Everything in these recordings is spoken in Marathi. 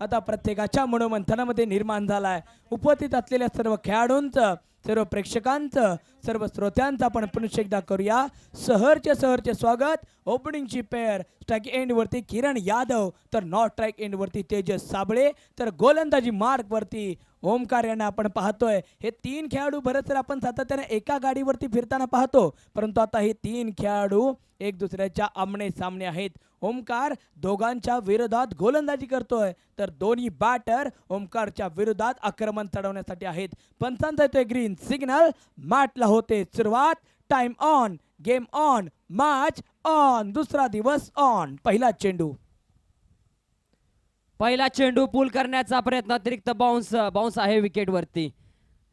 आता प्रत्येकाच्या मनोमंथनामध्ये निर्माण झालाय। उपस्थित असलेल्या सर्व खेळाडूंचं, सर्व प्रेक्षकांचं, सर्व श्रोत्यांचं आपण पुन्हा एकदा करूया सहर्ष स्वागत। ओपनिंगची पेअर स्ट्राइक एंड वरती किरण यादव, तर नॉट स्ट्राइक एंड वरती तेजस साबळे, तर गोलंदाजी मार्क वरती ओमकार यांना आपण पाहतोय। हे तीन खेळाडू बरेच आपण सातत्याने एका गाडीवरती फिरताना पाहतो, परंतु आता हे तीन खेळाडू एक दुसऱ्याच्या आमने सामने आहेत। ओमकार दोघांच्या विरोधात गोलंदाजी करतोय, तर दोन्ही बॅटर ओमकारच्या विरोधात आक्रमण चढवण्यासाठी आहेत। पंचांचा येतोय ग्रीन सिग्नल, मॅचला होते सुरुवात। Time on, game on, match on, दुसरा दिवस ऑन। पहिला चेंडू पूल करण्याचा प्रयत्न, अतिरिक्त बाउन्स आहे विकेट वरती।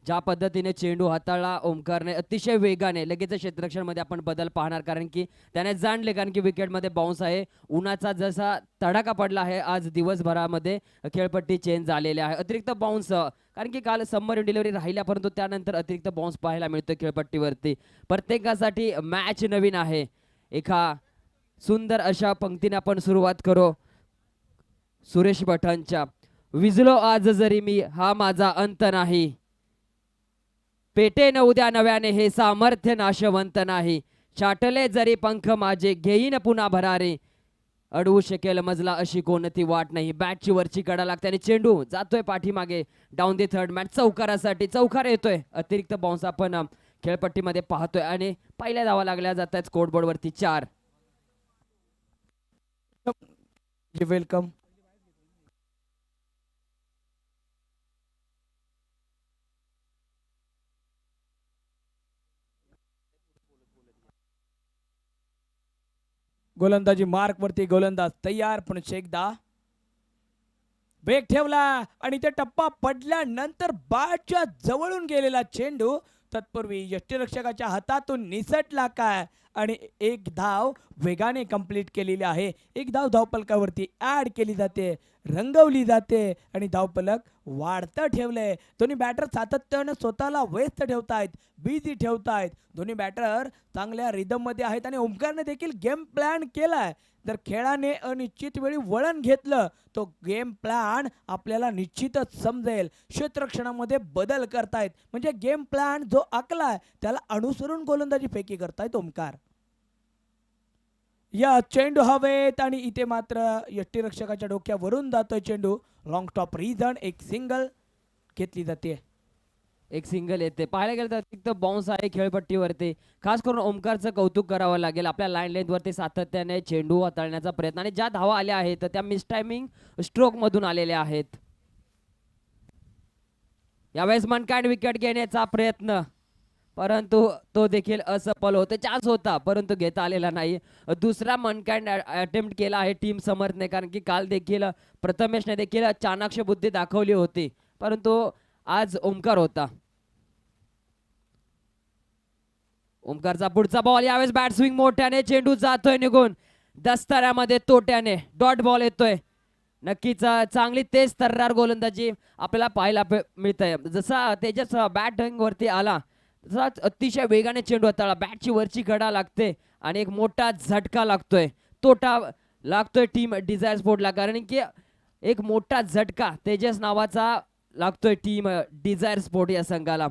ज्या पद्धतीने चेंडू हाताळला ओमकारने अतिशय वेगाने, लगेच क्षेत्ररक्षण मध्ये आपण बदल पाहणार, कारण की त्याने जाणले, कारण की विकेट मध्ये बाउन्स आहे। उन्हाचा जसा तडाखा पडला आहे आज दिवसभरामध्ये खेळपट्टी चेंज झालेली आहे। अतिरिक्त बाउन्स, कारण की काल समर डिलिव्हरी राहिल्या, परंतु त्यानंतर अतिरिक्त बाउन्स पाहायला मिळतो खेळपट्टीवरती। प्रत्येकासाठी मॅच नवीन आहे। एका सुंदर अशा पंक्तीने आपण सुरुवात करू सुरेश भटांच्या। विजलो आज जरी मी, हा माझा अंत नाही, पेटे न उद्या नव्याने, हे सामर्थ्य नाशवंत नाही, छाटले जरी पंख माझे, घेईन पुन्हा भरारे, अडवू शकेल मजला अशी कोणती वाट नाही। बॅटची वरची कडा लागते आणि चेंडू जातोय पाठीमागे डाऊन दी थर्ड मॅच, चौकारासाठी चौकार येतोय। अतिरिक्त बाउन्स आपण खेळपट्टीमध्ये पाहतोय आणि पहिल्या धावा लागल्या जात आहेत स्कोरबोर्ड वरती 4। वेलकम। गोलंदाजी मार्क वरती गोलंदाज तयार, पण एकदा ब्रेक ठेवला आणि ते टप्पा पडल्यानंतर बॅटच्या जवळून गेलेला चेंडू तत्पूर्वी यष्टीरक्षकाच्या हातातून निसटला काय, आणि एक धाव वेगाने कंप्लीट केलेली आहे। एक धाव धावपलकावरती ऍड केली जाते, रंगवली जाते आणि धावपलक वाढतं ठेवलंय। दोन्ही बॅटर सातत्याने स्वतःला व्यस्त ठेवतायत, बिझी ठेवतायत। दोन्ही बॅटर चांगल्या रिदम मध्ये आहेत आणि ओमकारने देखील गेम प्लॅन केलाय। जर खेळाने अनिश्चित वेळी वळण घेतलं, तो गेम प्लॅन आपल्याला निश्चितच समजेल। क्षेत्ररक्षणामध्ये बदल करतायत, म्हणजे गेम प्लॅन जो आखलाय त्याला अनुसरून गोलंदाजी फेकी करतायत ओमकार। या चेंडू हवेत आणि इथे मात्र यष्टीरक्षकाच्या डोक्यावरून जातोय चेंडू। लॉंग टॉप रिझन, एक सिंगल घेतली जाते, एक सिंगल येते। पाहायला गेलं तर अतिरिक्त बाउन्स आहे खेळपट्टीवरती। खास करून ओमकारचं कौतुक करावं लागेल, आपल्या लाईन लेंथ वरती सातत्याने चेंडू हाताळण्याचा प्रयत्न, आणि ज्या धावा आल्या आहेत त्या मिस टायमिंग स्ट्रोक मधून आलेल्या आहेत। यावेळेस मनकाइंड विकेट घेण्याचा प्रयत्न, परंतु तो देखील असफल होते। चान्स होता परंतु घेता आलेला नाही। दुसरा मनकाइंड अटेम्प्ट केला आहे टीम समर्थने, कारण की काल देखील प्रथमेशने देखील चाणाक्ष बुद्धी दाखवली होती, परंतु आज ओमकार होता। ओमकारचा पुढचा बॉल, यावेळेस बॅट स्विंग मोठ्याने, चेंडू जातोय निघून दस्ताऱ्यामध्ये तोट्याने, डॉट बॉल येतोय। नक्कीच चांगली तेज तर्रार गोलंदाजी आपल्याला पाहायला मिळतंय। जसा तेजस बॅटिंग वरती आला तसा अतिशय वेगाने चेंडू हाताळला, बॅटची वरची कडा लागते आणि एक मोठा झटका लागतोय, तोटा लागतोय टीम डिझायर स्पोर्टला, कारण की एक मोठा झटका तेजस नावाचा लागतोय टीम डिझायर स्पोर्ट या संघाला।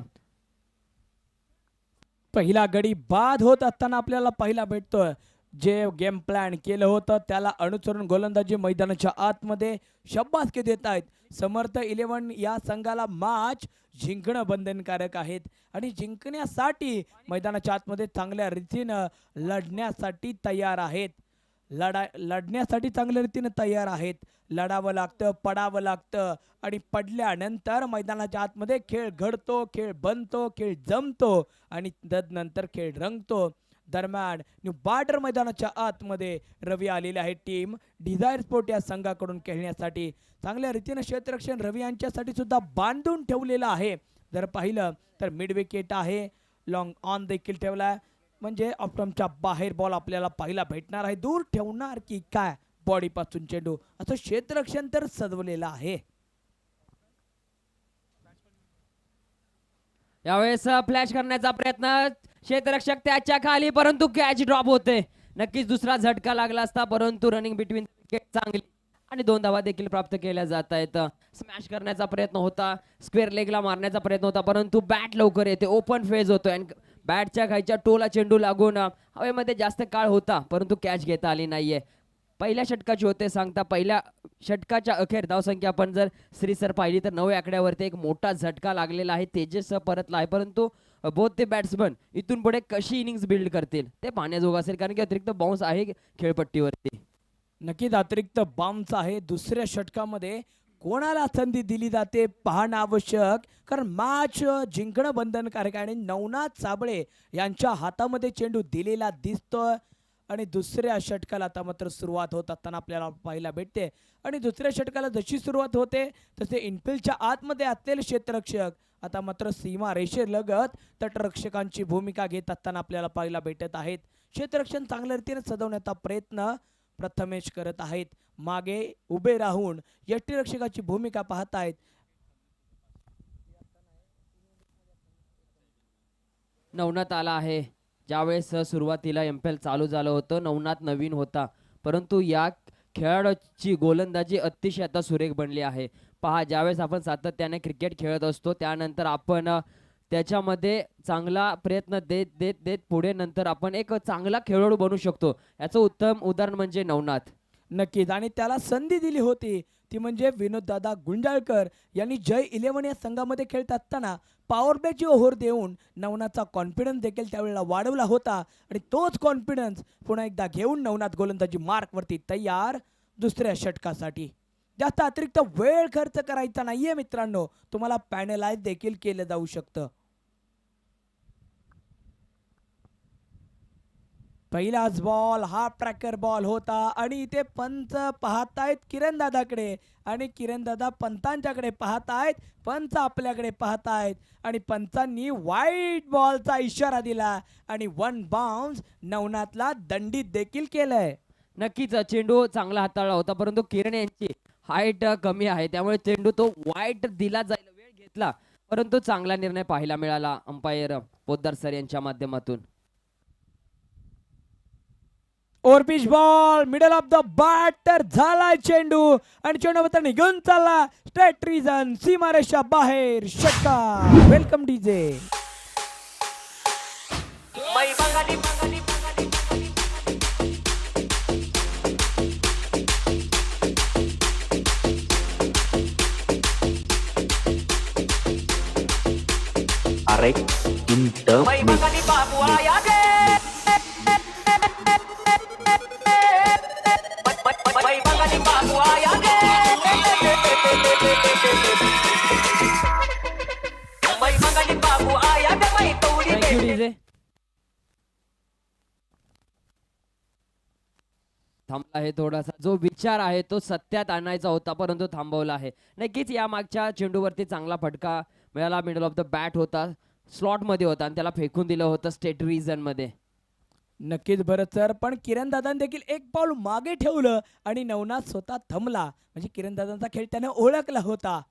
पहिला गडी बाद होत असताना आपल्याला पहिला भेटतोय। जे गेम प्लॅन केलं होतं त्याला अनुसरून गोलंदाजी मैदानाच्या आतमध्ये शाबासकी देत आहेत। समर्थ 11 या संघाला मॅच जिंकणं बंधनकारक आहेत आणि जिंकण्यासाठी मैदानाच्या आतमध्ये चांगल्या रीतीनं लढण्यासाठी तयार आहेत। लढण्यासाठी चांगल्या रीतीने तयार आहेत। लढावं लागतं, पडावं लागतं आणि पडल्यानंतर मैदानाच्या आतमध्ये खेळ घडतो, खेळ बनतो, खेळ जमतो आणि तदनंतर खेळ रंगतो। दरम्यान न्यू बॉर्डर मैदानाच्या आतमध्ये रवी आलेले आहे टीम डिझायर स्पोर्ट या संघाकडून खेळण्यासाठी। चांगल्या रीतीने क्षेत्ररक्षण रवी यांच्यासाठी सुद्धा बांधून ठेवलेलं आहे। जर पाहिलं तर मिड विकेट आहे, लॉंग ऑन देखील ठेवलाय, म्हणजे ऑप्टमच्या बाहेर बॉल आपल्याला पाहायला भेटणार आहे। दूर ठेवणार की काय बॉडी पासून चेंडू, असं क्षेत्ररक्षण तर सजवलेलं आहे। यावेळेस फ्लॅश करण्याचा प्रयत्न, क्षेत्ररक्षक त्याच्या खाली, परंतु कॅच ड्रॉप होते। नक्कीच दुसरा झटका लागला असता, परंतु रनिंग बिटवीन विकेट चांगली आणि 2 धावा देखील प्राप्त केल्या जात आहेत. स्मॅश करण्याचा प्रयत्न होता, स्क्वेअर लेगला मारण्याचा प्रयत्न होता, परंतु बॅट लवकर येते, ओपन फेज होतो आणि बॅटच्या खालच्या टोला चेंडू लागून हवेमध्ये जास्त काळ होता, परंतु कॅच घेता आली नाहीये. पहिल्या षटकाची होते सांगता, पहिल्या षटकाच्या अखेर धावसंख्या आपण जर सर पाहिली तर 9 आकड्यावरती एक मोठा झटका लागलेला आहे. तेजस परतला आहे, परंतु बोथ ते बॅट्समन इथून पुढे कशी इनिंग्स बिल्ड करतील ते पाहण्याजोगं असेल, कारण की अतिरिक्त बाउन्स आहे खेळपट्टीवरती. नक्कीच अतिरिक्त बाउन्स आहे. दुसऱ्या षटकामध्ये कोणाला संधी दिली जाते पाहणं आवश्यक, कारण मॅच जिंकणं बंधनकारक आहे आणि नवनाथ साबळे यांच्या हातामध्ये चेंडू दिलेला दिसतोय. आणि दुसऱ्या षटकाला आता मात्र सुरुवात होत असताना आपल्याला पाहायला भेटते. आणि दुसऱ्या षटकाला जशी सुरुवात होते तसे इनफिल्डच्या आतमध्ये असलेले क्षेत्ररक्षक आता मात्र सीमा रेषेलगत तटरक्षकांची भूमिका घेत असताना आपल्याला पाहायला भेटत आहेत. क्षेत्ररक्षण चांगल्या रीतीने सजवण्याचा प्रयत्न प्रथमेश करत आहेत. मागे उभे राहून यष्टीरक्षकाची भूमिका पाहत आहेत. नवनाथ आला आहे. ज्यावेळेस सुरुवातीला एमपीएल चालू झालं होतं, नवनाथ नवीन होता, परंतु या खेळाडूची गोलंदाजी अतिशय आता सुरेख बनली आहे. पहा, ज्यावेळेस आपण सातत्याने क्रिकेट खेळत असतो त्यानंतर आपण त्याच्यामध्ये चांगला प्रयत्न देत देत देत पुढे नंतर आपण एक चांगला खेळाडू बनू शकतो. याचं उत्तम उदाहरण म्हणजे नवनाथ. नक्कीच, आणि त्याला संधी दिली होती ती म्हणजे विनोददादा गुंजाळकर यांनी जय 11 या संघामध्ये खेळत असताना पॉवर प्लेची ओव्हर देऊन नवनाथचा कॉन्फिडन्स देखील त्यावेळेला वाढवला होता. आणि तोच कॉन्फिडन्स पुन्हा एकदा घेऊन नवनाथ गोलंदाजी मार्कवरती तयार दुसऱ्या षटकासाठी. जास्त अतिरिक्त वेळ खर्च करायचा नाहीये मित्रांनो, तुम्हाला पॅनलाइज देखील केलं जाऊ शकतं. पहिलाच बॉल हा ट्रॅकर बॉल होता आणि इथे पंच पाहतायत किरण दादाकडे आणि किरण दादा पंतांच्याकडे पाहतायत, पंच आपल्याकडे पाहतायत आणि पंचांनी वाईट बॉलचा इशारा दिला आणि 1 बाउन्स नवनाथला दंडित देखील केलंय. नक्कीच चेंडू चांगला हाताळला होता, परंतु किरण यांची हाईट कमी आहे, त्यामुळे चेंडू तो वाईट दिला जायला वेळ घेतला, परंतु चांगला निर्णय पाहायला मिळाला अंपायर पोद्दार सर यांच्या माध्यमातून. Overpitch ball middle of the batter झालाय चेंडू आणि चेंडू मात्र निघून चालला स्ट्रेट रिझन सीमारेषा बाहेर. षटकार. Welcome DJ. Alex Intermix. Thank you, DJ. थांबला आहे थोडासा, जो विचार आहे तो सत्यात आणायचा होता परंतु थांबवला आहे. नक्कीच या मागच्या चेंडूवरती चांगला फटका मिळाला, मिडल ऑफ द बॅट होता, स्लॉट मध्ये होता आणि त्याला फेकून दिलं होतं स्टेट रिझन मध्ये. नक्कीच बरं सर, पण किरण दादांनी देखील एक पाऊल मागे ठेवलं आणि नवनाथ स्वतः थांबला, म्हणजे किरण दादांचा खेळ त्याने ओळखला होता.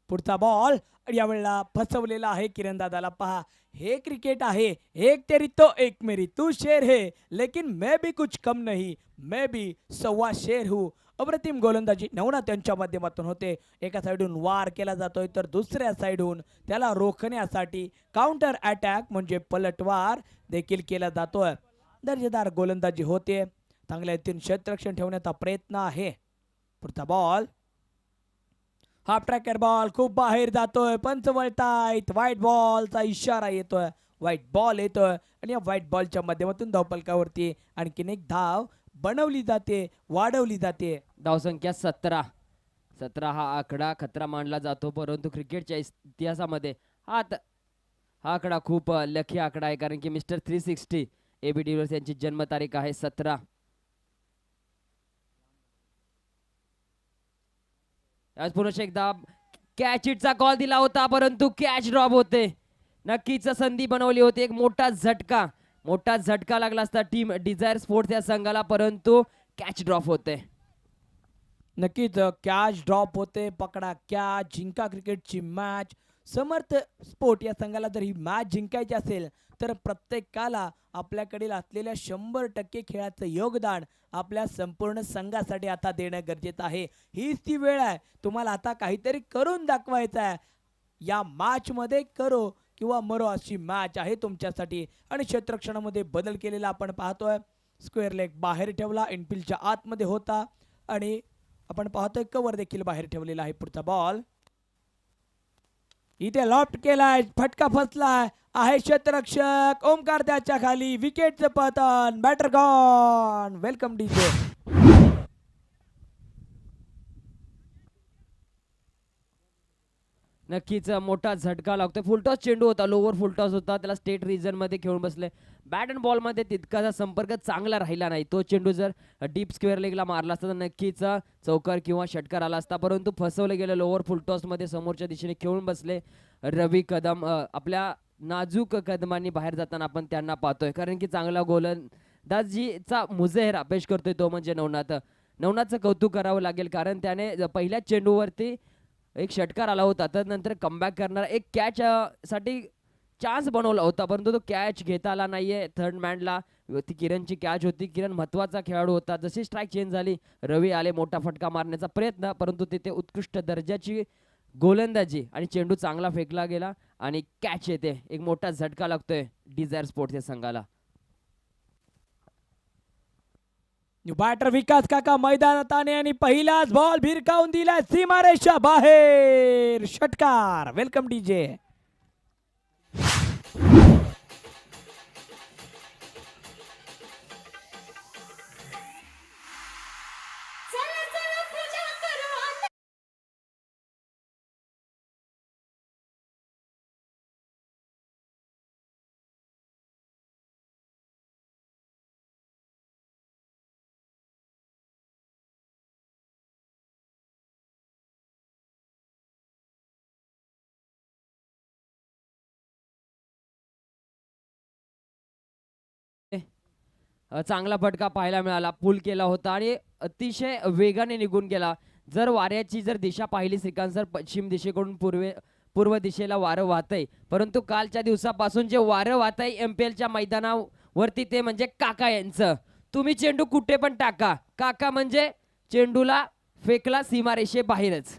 पुढचा बॉल यावेळेला फसवलेला आहे किरण दादाला. पहा, हे क्रिकेट आहे, एक तेरी तो एक मेरी, तू शेर है लेकिन मैं भी कुछ कम नहीं, मैं भी सव्वा शेर हूँ. अप्रतिम गोलंदाजी नवनाथ यांच्या माध्यमातून होते. एका साईडून वार केला जातोय तर दुसऱ्या साईडून त्याला रोखण्यासाठी काउंटर अटॅक म्हणजे पलटवार देखील केला जातोय. दर्जेदार गोलंदाजी होते, चांगल्या रीतीने क्षेत्ररक्षण ठेवण्याचा प्रयत्न आहे. पुढचा बॉल हाफ ट्रॅकर बॉल खूप बाहेर जातोय, पंच वळतायत, व्हाईट बॉलचा इशारा येतोय, व्हाईट बॉल येतोय आणि या व्हाईट बॉलच्या माध्यमातून धावफलकावरती आणखीन एक धाव बनवली जाते, वाढवली जाते. धावसंख्या 17 हा आकडा खतरा मानला जातो, परंतु क्रिकेटच्या इतिहासामध्ये हा आकडा खूप लकी आकडा आहे, कारण की मिस्टर 360 AB डिव्हिलियर्स यांची जन्मतारीख आहे 17. आज पुन्हा एकदा कॅच इटचा कॉल दिला होता, परंतु कॅच ड्रॉप होते. नक्कीच संधी बनवली होती, एक मोठा झटका लागला असता टीम डिझायर स्पोर्ट्स या संघाला, परंतु कॅच ड्रॉप होते. नक्कीच कॅच ड्रॉप होते. पकडा कॅच, जिंका क्रिकेटची मॅच. समर्थ स्पोर्ट या संघाला जर ही मॅच जिंकायची असेल तर प्रत्येकाला आपल्याकडील असलेल्या 100% खेळाचं योगदान आपल्या संपूर्ण संघासाठी आता देणं गरजेचं आहे. हीच ती वेळ आहे, तुम्हाला आता काहीतरी करून दाखवायचं आहे. या मॅचमध्ये करो किंवा मरो अशी मॅच आहे तुमच्यासाठी. आणि क्षेत्ररक्षणामध्ये बदल केलेला आपण पाहतोय. स्क्वेअर लेग बाहेर ठेवला, इनफिल्डच्या आतमध्ये होता आणि आपण पाहतोय कव्हर देखील बाहेर ठेवलेला आहे. पुढचा बॉल इथे लॉफ्ट केलाय, फटका फसलाय, आहे क्षेत्ररक्षक ओमकार त्याच्या खाली, विकेटचं पतन, बॅटर गॉन. Welcome DJ. नक्कीच मोठा झटका लागतोय. फुलटॉस चेंडू होता, लोवर फुलटॉस होता, त्याला स्टेट रिजन मध्ये खेळून बसले. बॅट अँड बॉल मध्ये तितकासा संपर्क चांगला राहिला नाही. तो चेंडू जर डीप स्क्वेअर लेगला मारला असता तर नक्कीच चौकार किंवा षटकार आला असता, परंतु फसवलं गेलं. लोवर फुलटॉस मध्ये समोरच्या दिशेने खेळून बसले रवी कदम. आपल्या नाजूक कदमांनी बाहेर जाताना आपण त्यांना पाहतोय, कारण की चांगला गोलंदाजीचा मुजहेरा पेश करतोय तो म्हणजे नवनाथ. नवनाथचं कौतुक करावं लागेल, कारण त्याने पहिल्या चेंडूवरती एक षटकार आला होता, त्यानंतर कमबॅक करणारा एक कॅच साठी चान्स बनवला होता, परंतु तो कॅच घेता आला नाहीये. थर्ड मॅनला ती किरणची कॅच होती. किरण महत्वाचा खेळाडू होता. जशी स्ट्राईक चेंज झाली, रवी आले, मोठा फटका मारण्याचा प्रयत्न, परंतु तिथे उत्कृष्ट दर्जाची गोलंदाजी आणि चेंडू चांगला फेकला गेला आणि कॅच येते. एक मोठा झटका लागतोय डिझायर स्पोर्ट्स या संघाला. बॅटर विकास काका मैदानात आणे आणि पहिलाच बॉल भिरकावून दिला सीमारेषा बाहेर, षटकार. Welcome DJ. चांगला फटका पाहायला मिळाला, पुल केला होता आणि अतिशय वेगाने निघून गेला. जर वाऱ्याची जर दिशा पाहिली श्रीकांत सर, पश्चिम दिशेकडून पूर्व दिशेला वारं वाहतंय, परंतु कालच्या दिवसापासून जे वारं वाहतंय एमपीएलच्या मैदानावरती ते म्हणजे काका यांचं. तुम्ही चेंडू कुठे पण टाका, काका म्हणजे चेंडूला फेकला सीमारेषे बाहेरच.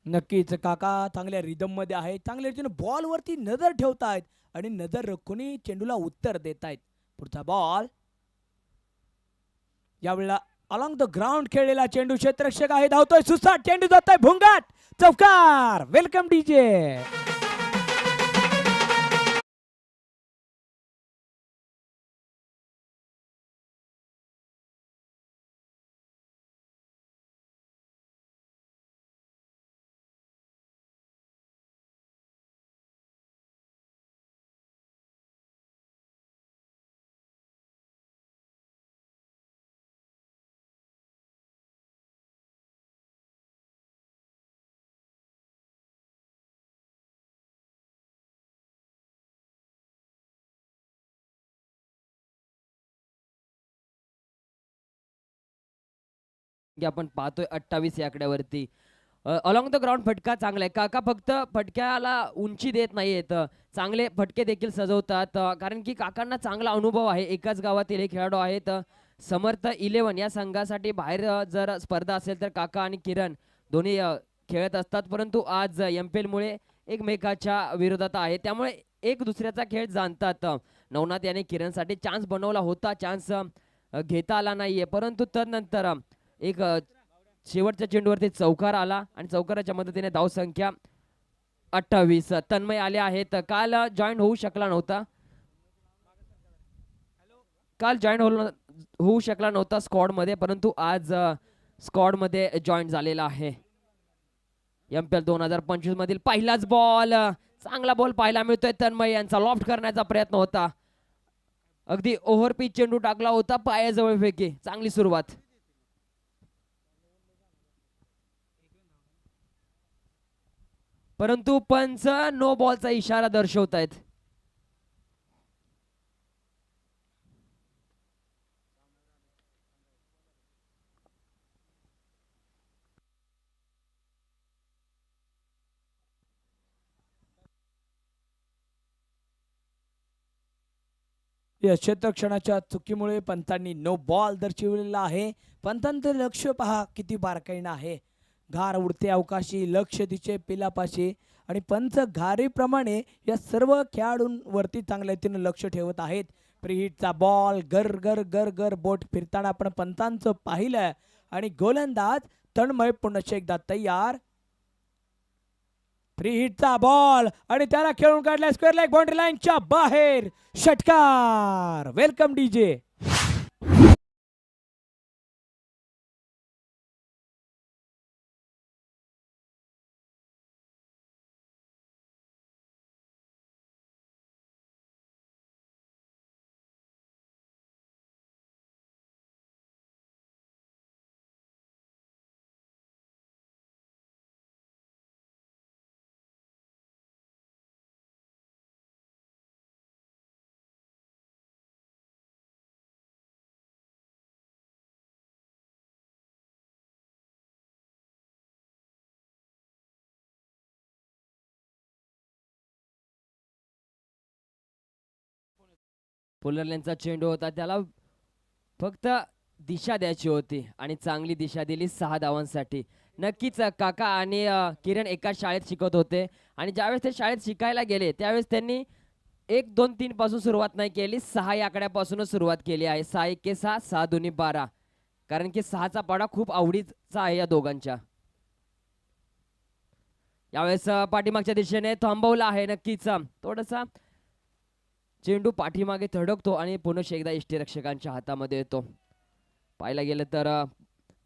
नक्कीच काका चांगल्या रिदम मध्ये आहे, चांगल्या रीतीने बॉल वरती नजर ठेवतायत आणि नजर राखून चेंडूला उत्तर देतायत. पुढचा बॉल यावेळेला अलॉंग द ग्राउंड खेळलेला चेंडू, क्षेत्ररक्षक आहे, धावतोय सुसाट, चेंडू जातोय भुंगाट, चौकार. Welcome DJ. की आपण पाहतोय 28 या आकड्यावरती. अलॉंग द ग्राउंड फटका चांगला आहे. काका फक्त फटक्याला उंची देत नाहीयेत, चांगले फटके देखील सजवतात, कारण की काकांना चांगला अनुभव आहे. एकाच गावातील हे खेळाडू आहेत. समर्थ 11 या संघासाठी बाहेर जर स्पर्धा असेल तर काका आणि किरण दोन्ही खेळत असतात, परंतु आज एमपीएल मुळे एकमेकाच्या विरोधात आहे, त्यामुळे एक दुसऱ्याचा खेळ जाणतात. नवनाथ याने किरणसाठी चान्स बनवला होता, चान्स घेता आला नाहीये, परंतु त्यानंतर एक शेवटच्या चेंडूवरती चौकार आला आणि चौकाराच्या मदतीने धावसंख्या 28. तन्मय आले आहेत, काल जॉईन होऊ शकला नव्हता, होऊ शकला नव्हता स्क्वॉड मध्ये, परंतु आज स्क्वॉड मध्ये जॉईन झालेला आहे. एमपीएल 2025 मधील पहिलाच बॉल, चांगला बॉल पाहायला मिळतोय. तन्मय यांचा लॉफ्ट करण्याचा प्रयत्न होता, अगदी ओव्हरपिच चेंडू टाकला होता, पायाजवळ फेकी. चांगली सुरुवात, परंतु पंच नो बॉलचा इशारा दर्शवतायत. या क्षेत्ररक्षणाच्या चुकीमुळे पंतांनी नो बॉल दर्शविलेला आहे. पंतांचं लक्ष पहा किती बारकाईनं आहे. घार उडते अवकाशी, लक्ष तिचे पिलापाशी आणि पंच घारीप्रमाणे या सर्व खेळाडूंवरती चांगल्या रीतीनं लक्ष ठेवत आहेत. प्रीहिटचा बॉल गर गर गर गर बोट फिरताना आपण पंतांचं पाहिलं आणि गोलंदाज तन्मय पुन्हा एकदा तयार. फ्री हिटचा बॉल आणि त्याला खेळून काढलाय स्क्वेअर लेग बाउंड्री लाईनच्या बाहेर. षटकार. Welcome DJ. पुलरलेनचा चेंडू होता, त्याला फक्त दिशा द्यायची होती आणि चांगली दिशा दिली 6 धावांसाठी. नक्कीच काका आणि किरण एकाच शाळेत शिकत होते आणि ज्यावेळेस ते शाळेत शिकायला गेले त्यावेळेस त्यांनी 1 2 3 पासून सुरुवात नाही केली, 6 या आकड्यापासूनच सुरुवात केली आहे. 6 1 6 6 2 12, कारण की 6चा पाडा खूप आवडीचा आहे या दोघांच्या. यावेळेस पाठीमागच्या दिशेने थांबवला आहे. नक्कीच थोडासा चेंडू पाठीमागे धडकतो आणि पुन्हा एकदा यष्टीरक्षकांच्या हातामध्ये येतो. पाहायला गेलं तर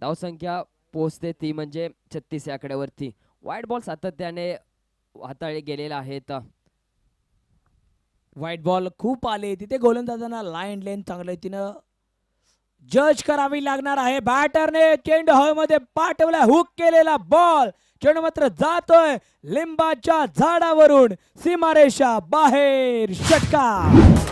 धावसंख्या पोहोचते ती म्हणजे 36 या आकड्यावरती. वाईट बॉल सातत्याने हाताळले गेलेला आहेत. व्हाईट बॉल खूप आले तिथे. गोलंदाजांना लाईन लेन चांगल्या रीतीनं जज करावी लागणार आहे. बॅटरने चेंडू हवेमध्ये पाठवला, हुक केलेला बॉल. चेंडू मात्र जातोय लिंबाच्या झाडावरून सीमारेषा बाहेर. षटकार.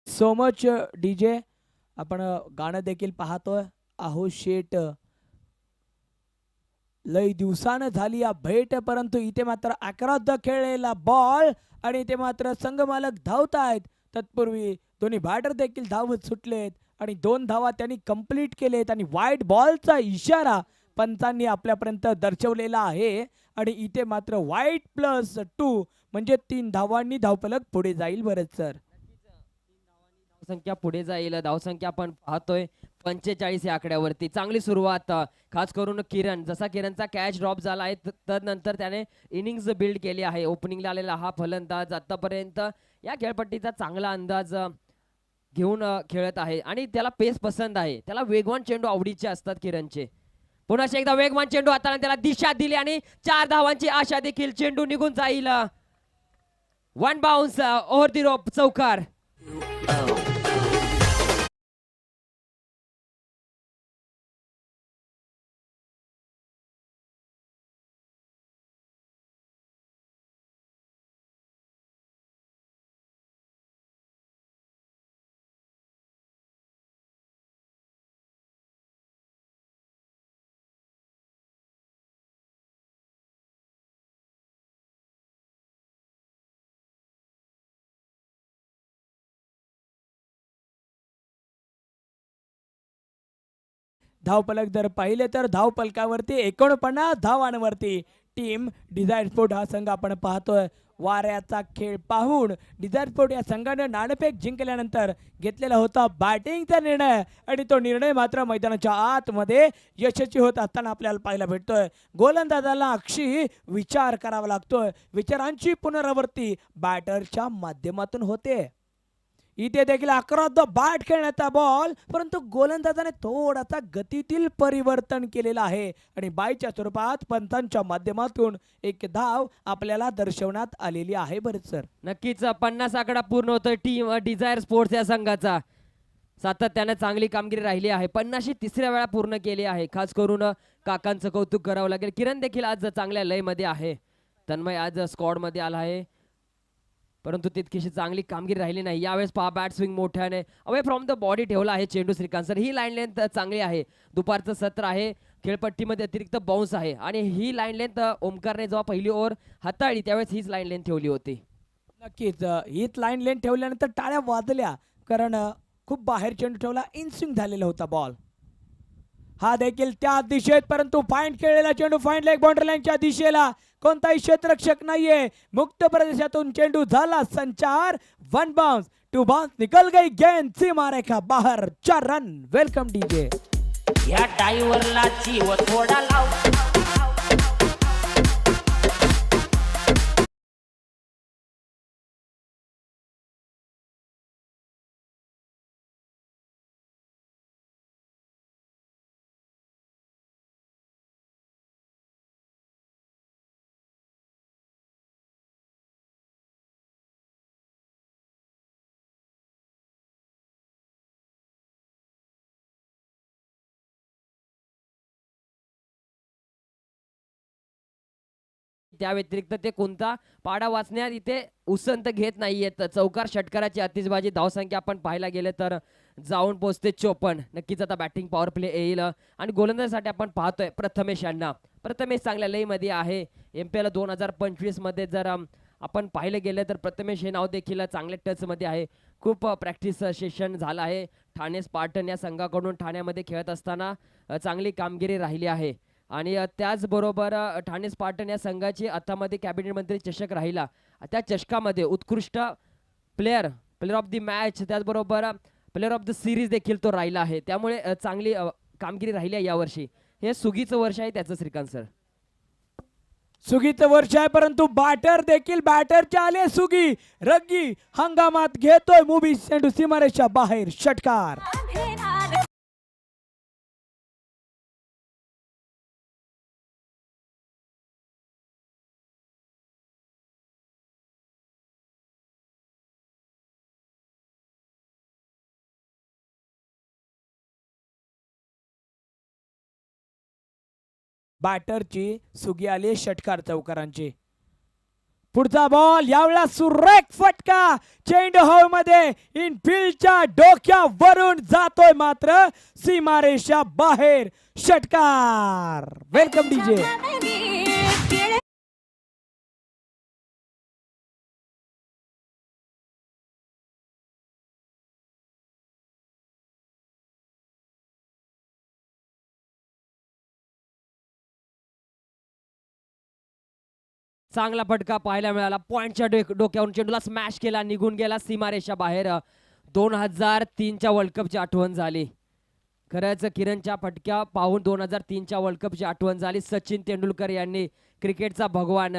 So much DJ. आपण गाणं देखील पाहतोय. आहो शेट लई दिवसानं झाली या भेट, परंतु इथे मात्र आकारात खेळलेला बॉल आणि इथे मात्र संघमालक धावतायत. तत्पूर्वी दोन्ही बॅटर देखील धावत सुटलेत आणि 2 धावा त्यांनी कंप्लीट केलेत आणि व्हाईट बॉलचा इशारा पंचांनी आपल्यापर्यंत दर्शवलेला आहे आणि इथे मात्र व्हाईट +2 म्हणजे 3 धावांनी धावफलक पुढे जाईल. बरंच सर धावसंख्या पुढे जाईल. धावसंख्या आपण पाहतोय 45 या आकड्यावरती. चांगली सुरुवात खास करून किरण, जसा किरणचा कॅच ड्रॉप झाला आहे तदनंतर त्याने इनिंग्स बिल्ड केली आहे. ओपनिंगला आलेला हा फलंदाज आतापर्यंत या खेळपट्टीचा चांगला अंदाज घेऊन खेळत आहे आणि त्याला पेस पसंत आहे. त्याला वेगवान चेंडू आवडीचे असतात किरणचे. पुन्हा एकदा वेगवान चेंडू हाताळून त्याला दिशा दिली आणि 4 धावांची आशा देखील. चेंडू निघून जाईल. 1 बाउन्स ओव्हर दी रोप. चौकार. धावफलक जर पाहिले तर धावफलकावरती 49 धावांवरती टीम डिझायर स्पोर्ट हा संघ आपण पाहतोय. वाऱ्याचा खेळ पाहून डिझायर स्पोर्ट या संघाने नाणेफेक जिंकल्यानंतर घेतलेला होता बॅटिंगचा निर्णय आणि तो निर्णय मात्र मैदानाच्या आतमध्ये यशस्वी होत असताना आपल्याला पाहायला भेटतोय. गोलंदाजाला अक्षी विचार करावा लागतोय. विचारांची पुनरावृत्ती बॅटरच्या माध्यमातून होते. इथे देखील अक्रॉस द बॅट खेळण्याचा बॉल, परंतु गोलंदाजाने थोडासा गतीतील परिवर्तन केलेलं आहे आणि बाईच्या स्वरूपात पंतांच्या माध्यमातून एक धाव आपल्याला दर्शवण्यात आलेली आहे. बरेच सर नक्कीच 50 आकडा पूर्ण होतोय टीम डिझायर स्पोर्ट्स या संघाचा. सातत्याने चांगली कामगिरी राहिली आहे. 50 तिसऱ्या वेळा पूर्ण केली आहे. खास करून काकांचं कौतुक करावं लागेल. किरण देखील आज चांगल्या लयमध्ये आहे. तन्मय आज स्क्वॉड मध्ये आला आहे, परंतु तितकीशी चांगली कामगिरी राहिली नाही. यावेळेस पहा बॅट स्विंग मोठ्याने अवे फ्रॉम द बॉडी ठेवला आहे चेंडू श्रीकांत सर. ही लाईन लेंथ चांगली आहे. दुपारचं सत्र आहे, खेळपट्टीमध्ये अतिरिक्त बाउन्स आहे आणि ही लाईन लेंथ ओमकारने जेव्हा पहिली ओव्हर हाताळली त्यावेळेस हीच लाईन लेंथ ठेवली होती. नक्कीच हीच लाईन लेन ठेवल्यानंतर टाळ्या वाजल्या, कारण खूप बाहेर चेंडू ठेवला, इन स्विंग झालेला होता बॉल. हा देखील त्या दिशेत, परंतु फाईंड केलेला चेंडू फाईंड लेग बाउंड्री लाईनच्या दिशेला. कोणताही क्षेत्ररक्षक नाहीये. मुक्त प्रदेशातून चेंडू झाला संचार. 1 बाउंस 2 बाउंस निकल गई गेंद सीमा रेखा बाहर. 4 रन. Welcome DJ. या डायव्हरला जीव थोडा लाव. त्या व्यतिरिक्त ते कोणता पाडा वाचण्यात इथे उसंत घेत नाहीयेत. चौकार षटकाराची आतिषबाजी धावसंख्या आपण पाहायला गेले तर जाऊन पोहोचते 54. नक्कीच आता बॅटिंग पॉवर प्ले येईल आणि गोलंदाजीसाठी आपण पाहतोय प्रथमेश यांना. प्रथमेश चांगल्या लयमध्ये आहे. MPL 2025 मध्ये जर आपण पाहिलं गेलं तर प्रथमेश हे नाव देखील चांगल्या टचमध्ये आहे. खूप प्रॅक्टिस सेशन झालं आहे. ठाणे स्पार्टन या संघाकडून ठाण्यामध्ये खेळत असताना चांगली कामगिरी राहिली आहे आणि त्याचबरोबर ठाणे स्पार्टन या संघाची हातामध्ये कॅबिनेट मंत्री चषक राहिला. त्या चषकामध्ये उत्कृष्ट प्लेअर ऑफ द मॅच, त्याचबरोबर प्लेअर ऑफ द सिरीज देखील तो राहिला आहे. त्यामुळे चांगली कामगिरी राहिली आहे यावर्षी. हे सुगीचं वर्ष आहे त्याचं श्रीकांत सर. सुगीचं वर्ष आहे, परंतु बॅटर देखील बॅटरच्या आले सुगी रग्गी हंगामात घेतोय मुबी चेंडू सीमारेषा बाहेर. षटकार. बॅटरची सुगी आली षटकार चौकारांची. पुढचा बॉल यावेळेला सुरेख फटका. चेंडू हवेमध्ये इनफिल्डच्या डोक्यावरून जातोय, मात्र सीमारेषा बाहेर. षटकार. Welcome DJ. चांगला फटका पाहायला मिळाला. पॉइंटच्या डोक्यावरून चेंडूला स्मॅश केला, निघून गेला सीमारेषा बाहेर. 2003च्या वर्ल्ड कपची आठवण झाली. खरंच किरणच्या फटक्या पाहून 2003च्या वर्ल्ड कपची आठवण झाली. सचिन तेंडुलकर यांनी क्रिकेटचा भगवान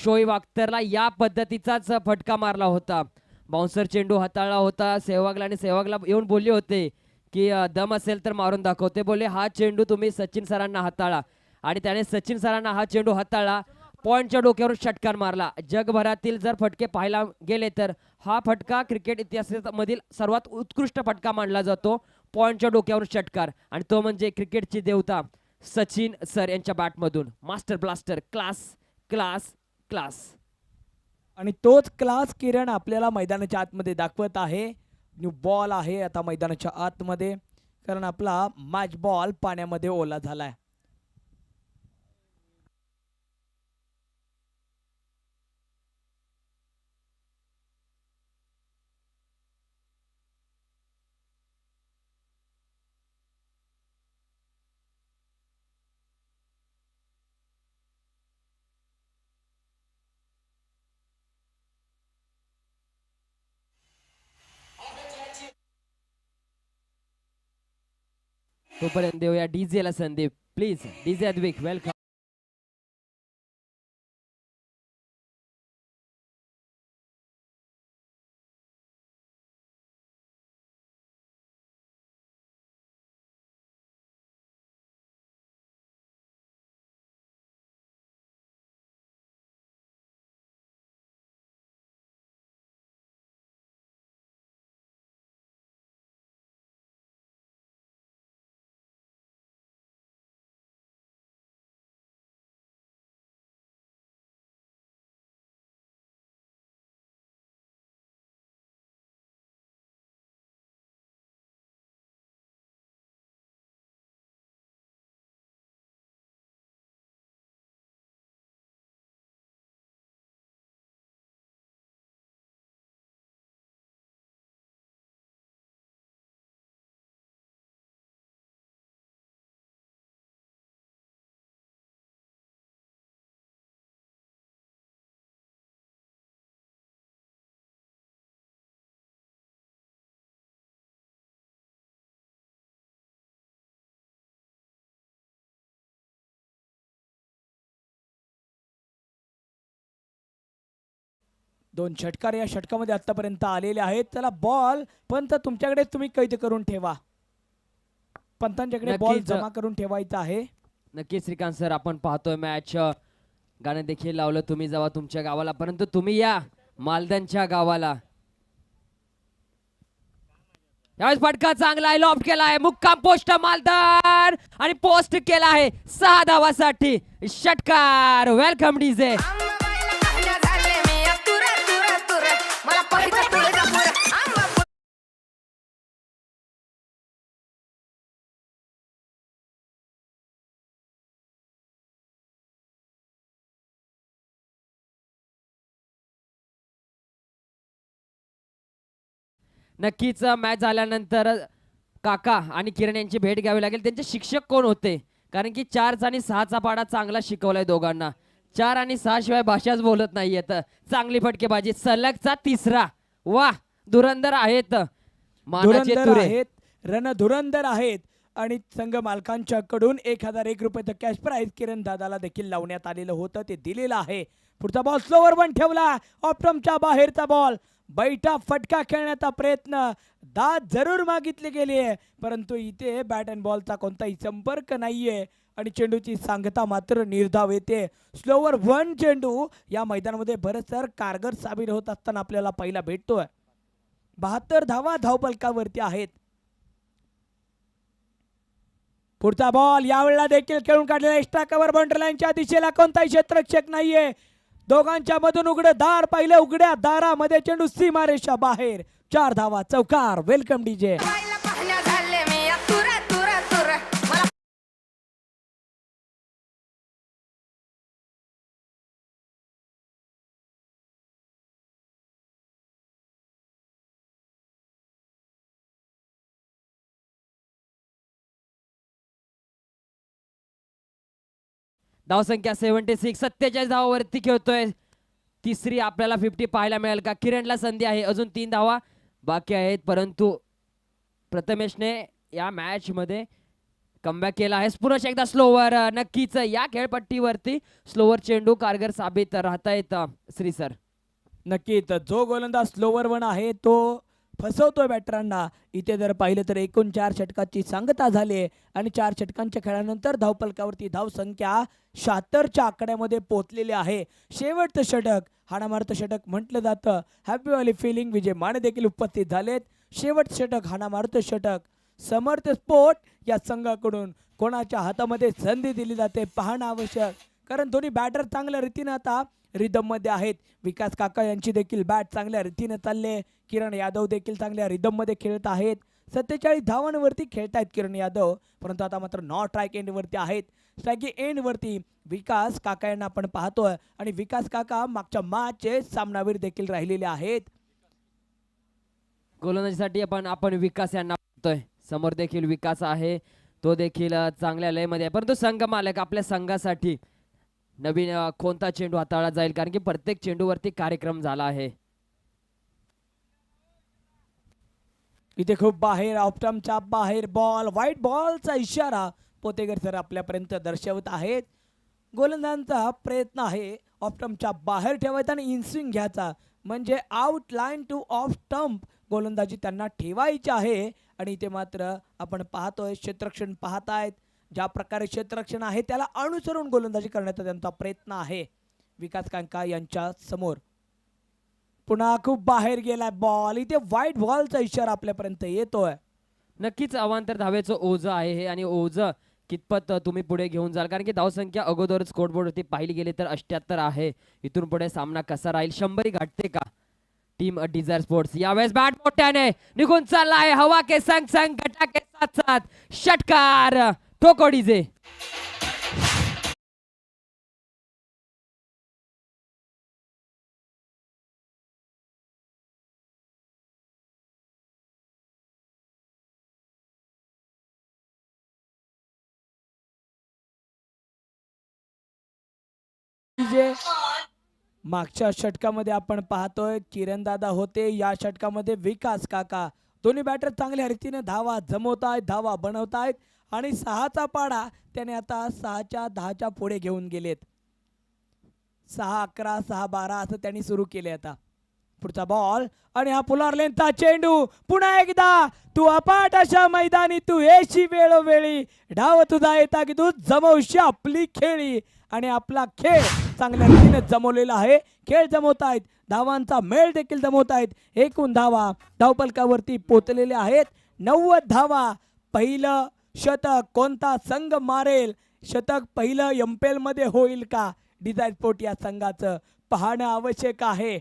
शोएब अख्तरला या पद्धतीचाच फटका मारला होता. बाउन्सर चेंडू हाताळला होता सेहवागला आणि सेहवागला येऊन बोलले होते की दम असेल तर मारून दाखव. ते बोलले हा चेंडू तुम्ही सचिन सरांना हाताळा आणि त्याने सचिन सरांना हा चेंडू हाताळला. पॉइंटच्या डोक्यावर षटकार मारला. जगभरातील जर फटके पाहायला गेले तर हा फटका क्रिकेट इतिहासामधील सर्वात उत्कृष्ट फटका मानला जातो. पॉइंटच्या डोक्यावर षटकार, आणि तो म्हणजे क्रिकेटची देवता सचिन सर यांच्या बॅटमधून. Master blaster. Class class class. आणि तोच क्लास किरण आपल्याला मैदानाच्या आतमध्ये दाखवत आहे. न्यू बॉल आहे आता मैदानाच्या आतमध्ये, कारण आपला मॅच बॉल पाण्यामध्ये ओला झालाय. तोपर्यंत देऊया डीजे ला संधी प्लीज. DJ Advik welcome. 2 षटकार या षटकामध्ये आतापर्यंत आलेले आहेत. चला बॉल पंत तुमच्याकडे तुम्ही कैद करून ठेवा. पंतांच्याकडे बॉल नक्कीच. जमा करून ठेवायचा आहे. नक्कीच श्रीकांत सर, आपण पाहतोय मॅच. गाणं देखील लावलं तुम्ही जावा तुमच्या गावाला, परंतु तुम्ही या मालदनच्या गावाला. यावेळेस फटका चांगला आहे, लॉफ्ट केला आहे, मुक्काम पोस्ट मालदन आणि पोस्ट केला आहे 6 धावासाठी. षटकार. Welcome DJ. नक्कीच मॅच झाल्यानंतर काका आणि किरण यांची भेट घ्यावी लागेल. त्यांचे शिक्षक कोण होते, कारण की 4 आणि 6चा पाडा चांगला शिकवलाय दोघांना. 4 आणि 6 शिवाय भाषाच बोलत नाहीयेत. चांगली फटकेबाजी, सलगचा 3रा. वा, धुरंधर आहेत मानाचे धुरंधर तुरे. आहेत, रणधुरंधर आहेत. आणि संघ मालकांच्या कडून 1001 रुपयाचं कॅश प्राइज किरण दादाला देखील लावण्यात आलेलं होतं, ते दिलेलं आहे. पुढचा बॉल स्लोवर पण ठेवला, ऑप्टमच्या बाहेरचा बॉल. बैठा फटका खेळण्याचा प्रयत्न, दाद जरूर मागितले गेले, परंतु इथे बॅट अँड बॉलचा कोणताही संपर्क नाहीये आणि चेंडूची सांगता मात्र निर्धाव येते. स्लोवर 1 चेंडू या मैदानामध्ये बरंचसं कारगर साबित होत असताना आपल्याला पहिला भेटतोय. 72 धावा धावपलकावरती आहेत. पुढचा बॉल यावेळेला देखील खेळून काढलेला एक्स्ट्रा कव्हर बाउंड्री लाईनच्या दिशेला, कोणताही क्षेत्ररक्षक नाहीये. दोघांच्या मधून उघडं दार पाहिलं, उघड्या दारामध्ये चेंडू सीमारेषा बाहेर. 4 धावा, चौकार. Welcome DJ. धावसंख्या 76, 47 धावावरती खेळतोय. तिसरी आपल्याला 50 पाहायला मिळेल का? किरणला संधी आहे, अजून 3 धावा बाकी आहेत, परंतु प्रथमेशने या मॅच मध्ये कमबॅक केला आहे. पुन्हा एकदा स्लोवर. नक्कीच या खेळपट्टीवरती स्लोवर चेंडू कारगर साबित राहतायत श्री सर. नक्कीच जो गोलंदाज स्लोवर 1 आहे तो फसवतोय बॅटरांना. इथे जर पाहिलं तर एकूण 4 षटकाची सांगता झाली आणि 4 षटकांच्या खेळानंतर धावपलकावरती धावसंख्या 76च्या आकड्यामध्ये पोहोचलेली आहे. शेवटचं षटक, हाणामारतं षटक म्हटलं जातं. हॅपी वाली फिलिंग विजय माने देखील उपस्थित झालेत. शेवटचं षटक, हाणामारतं षटक. समर्थ स्पोर्ट या संघाकडून कोणाच्या हातामध्ये संधी दिली जाते पाहणं आवश्यक, कारण दोन्ही बॅटर चांगल्या रीतीने आता रिदम मध्ये आहेत. विकास काका यांची देखील बॅट चांगल्या रीतीने चालले. किरण यादव देखील चांगल्या रिदम मध्ये खेळत आहेत. 47 धावांवरती खेळतायत किरण यादव, परंतु आता मात्र नॉट स्ट्राईक एंड वरती आहेत. स्ट्राईक एंड वरती विकास काका यांना आपण पाहतोय आणि विकास काका मागच्या मॅचचे सामनावीर देखील राहिलेले आहेत. गोलंदाजीसाठी आपण विकास यांना पाहतोय. समोर देखील विकास आहे, तो देखील चांगल्या लयमध्ये आहे, परंतु संघ मालक आपल्या संघासाठी नवीन कोणता चेंडू हाताळला जाईल, कारण की प्रत्येक चेंडूवरती कार्यक्रम झाला आहे. इथे खूप बाहेर, ऑप्टमच्या बाहेर बॉल, व्हाईट बॉलचा इशारा पोतेकर सर आपल्यापर्यंत दर्शवत आहेत. गोलंदाजांचा प्रयत्न आहे ऑप्टमच्या बाहेर ठेवायचा आणि इनस्विंग घ्यायचा, म्हणजे out line two off stump गोलंदाजी त्यांना ठेवायची आहे. आणि इथे मात्र आपण पाहतोय क्षेत्ररक्षण पाहतायत, ज्या प्रकारे क्षेत्ररक्षण आहे त्याला अनुसरून गोलंदाजी करण्याचा त्यांचा प्रयत्न आहे. विकास कांका यांच्या समोर पुन्हा खूप बाहेर गेलाय बॉल. इथे व्हाईट बॉलचा इशारा आपल्यापर्यंत येतोय. नक्कीच अवांतर धावेचं ओझं आहे हे, आणि ओझं कितपत तुम्ही पुढे घेऊन जाल, कारण की धावसंख्या अगोदरच स्कोरबोर्डवरती पाहिली गेली तर 78 आहे. इथून पुढे सामना कसा राहील, 100 गाठते का टीम डिझायर स्पोर्ट्स? यावेळेस बॅट मोठ्याने निघून चालला आहे, हवा के संग संग घटा के साथ साथ. षटकार. ठोको डीजे. जे मागच्या षटकामध्ये आपण पाहतोय किरण दादा होते, या षटकामध्ये विकास काका. दोन्ही बॅटर चांगल्या रीतीने धावा जमवतायत, धावा बनवतायत आणि 6चा पाडा त्याने आता 6च्या 10च्या पुढे घेऊन गेलेत. 6-11, 6-12 असं त्यांनी सुरू केले. आता पुढचा बॉल आणि हा पुलार लेनचा चेंडू पुन्हा एकदा तू अपाट अशा मैदानी तू येशी वेळोवेळी डाव तुझा येता की तू जमवशी आपली खेळी आणि आपला खेळ चांगल्या रीतीने जमवलेला आहे. खेळ जमवतायत, धावांचा मेळ देखील जमवतायत. एकूण धावा धावपलकावरती पोचलेले आहेत 90 धावा. पहिलं शतक कोणता संघ मारेल, शतक पहिलं एमपीएल मध्ये होईल का, डिझायर स्पोर्ट या संघाचं पाहणं आवश्यक आहे.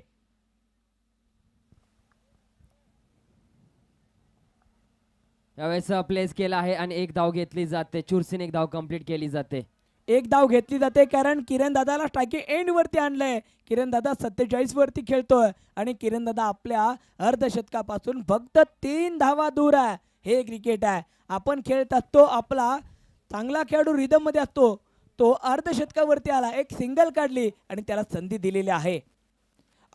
यावेळेस प्लेस केला आहे आणि एक धाव घेतली जाते. चुरसीने एक धाव कंप्लीट केली जाते. एक धाव घेतली जाते कारण किरण दादाला स्ट्रायकिंग एंड वरती आणलंय. किरण दादा 47 वरती खेळतोय आणि किरण दादा आपल्या अर्धशतकापासून फक्त 3 धावा दूर आहे. हे क्रिकेट आहे. आपण खेळत असतो, आपला चांगला खेळाडू रिदम मध्ये असतो, तो अर्धशतकावरती आला, एक सिंगल काढली आणि त्याला संधी दिलेली आहे.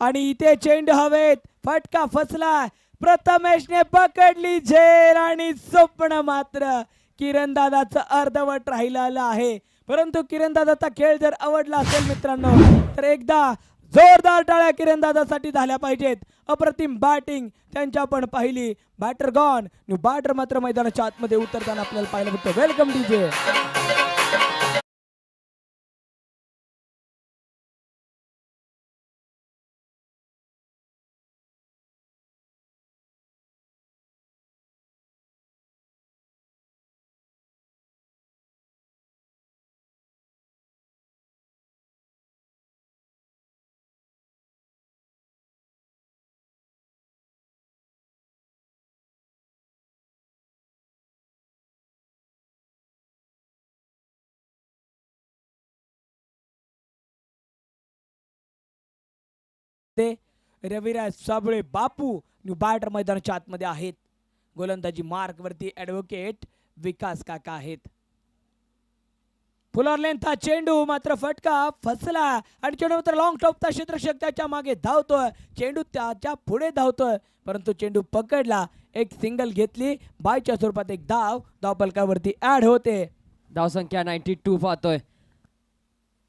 आणि इथे चेंडू हवेत, फटका फसला, प्रथमेशने पकडली झेल आणि स्वप्न मात्र किरण दादाचं अर्धवट राहिलेलं आहे. परंतु किरण दादाचा खेळ जर आवडला असेल मित्रांनो तर एकदा जोरदार टाळ्या किरण दादासाठी झाल्या पाहिजेत. अप्रतिम बॅटिंग त्यांच्या आपण पाहिली. बॅटर गॉन, न्यू बॅटर मात्र मैदानाच्या आतमध्ये उतरताना आपल्याला पाहायला भेटतो. Welcome DJ. Raviraj Sable Bapu new batter मैदानाच्या आतमध्ये आहेत. गोलंदाजी मार्क वरती ऍडव्होकेट विकास काका आहेत. फुलर लेनचा चेंडू मात्र फटका फसला आणि चेंडू मात्र लॉंग टॉपचा क्षेत्ररक्षक त्याच्या मागे धावतोय. चेंडू त्याच्या पुढे धावतोय परंतु चेंडू पकडला. एक सिंगल घेतली, बायच्या स्वरूपात एक धाव धावपलकावरती ऍड होते. धावसंख्या 92 पाहतोय.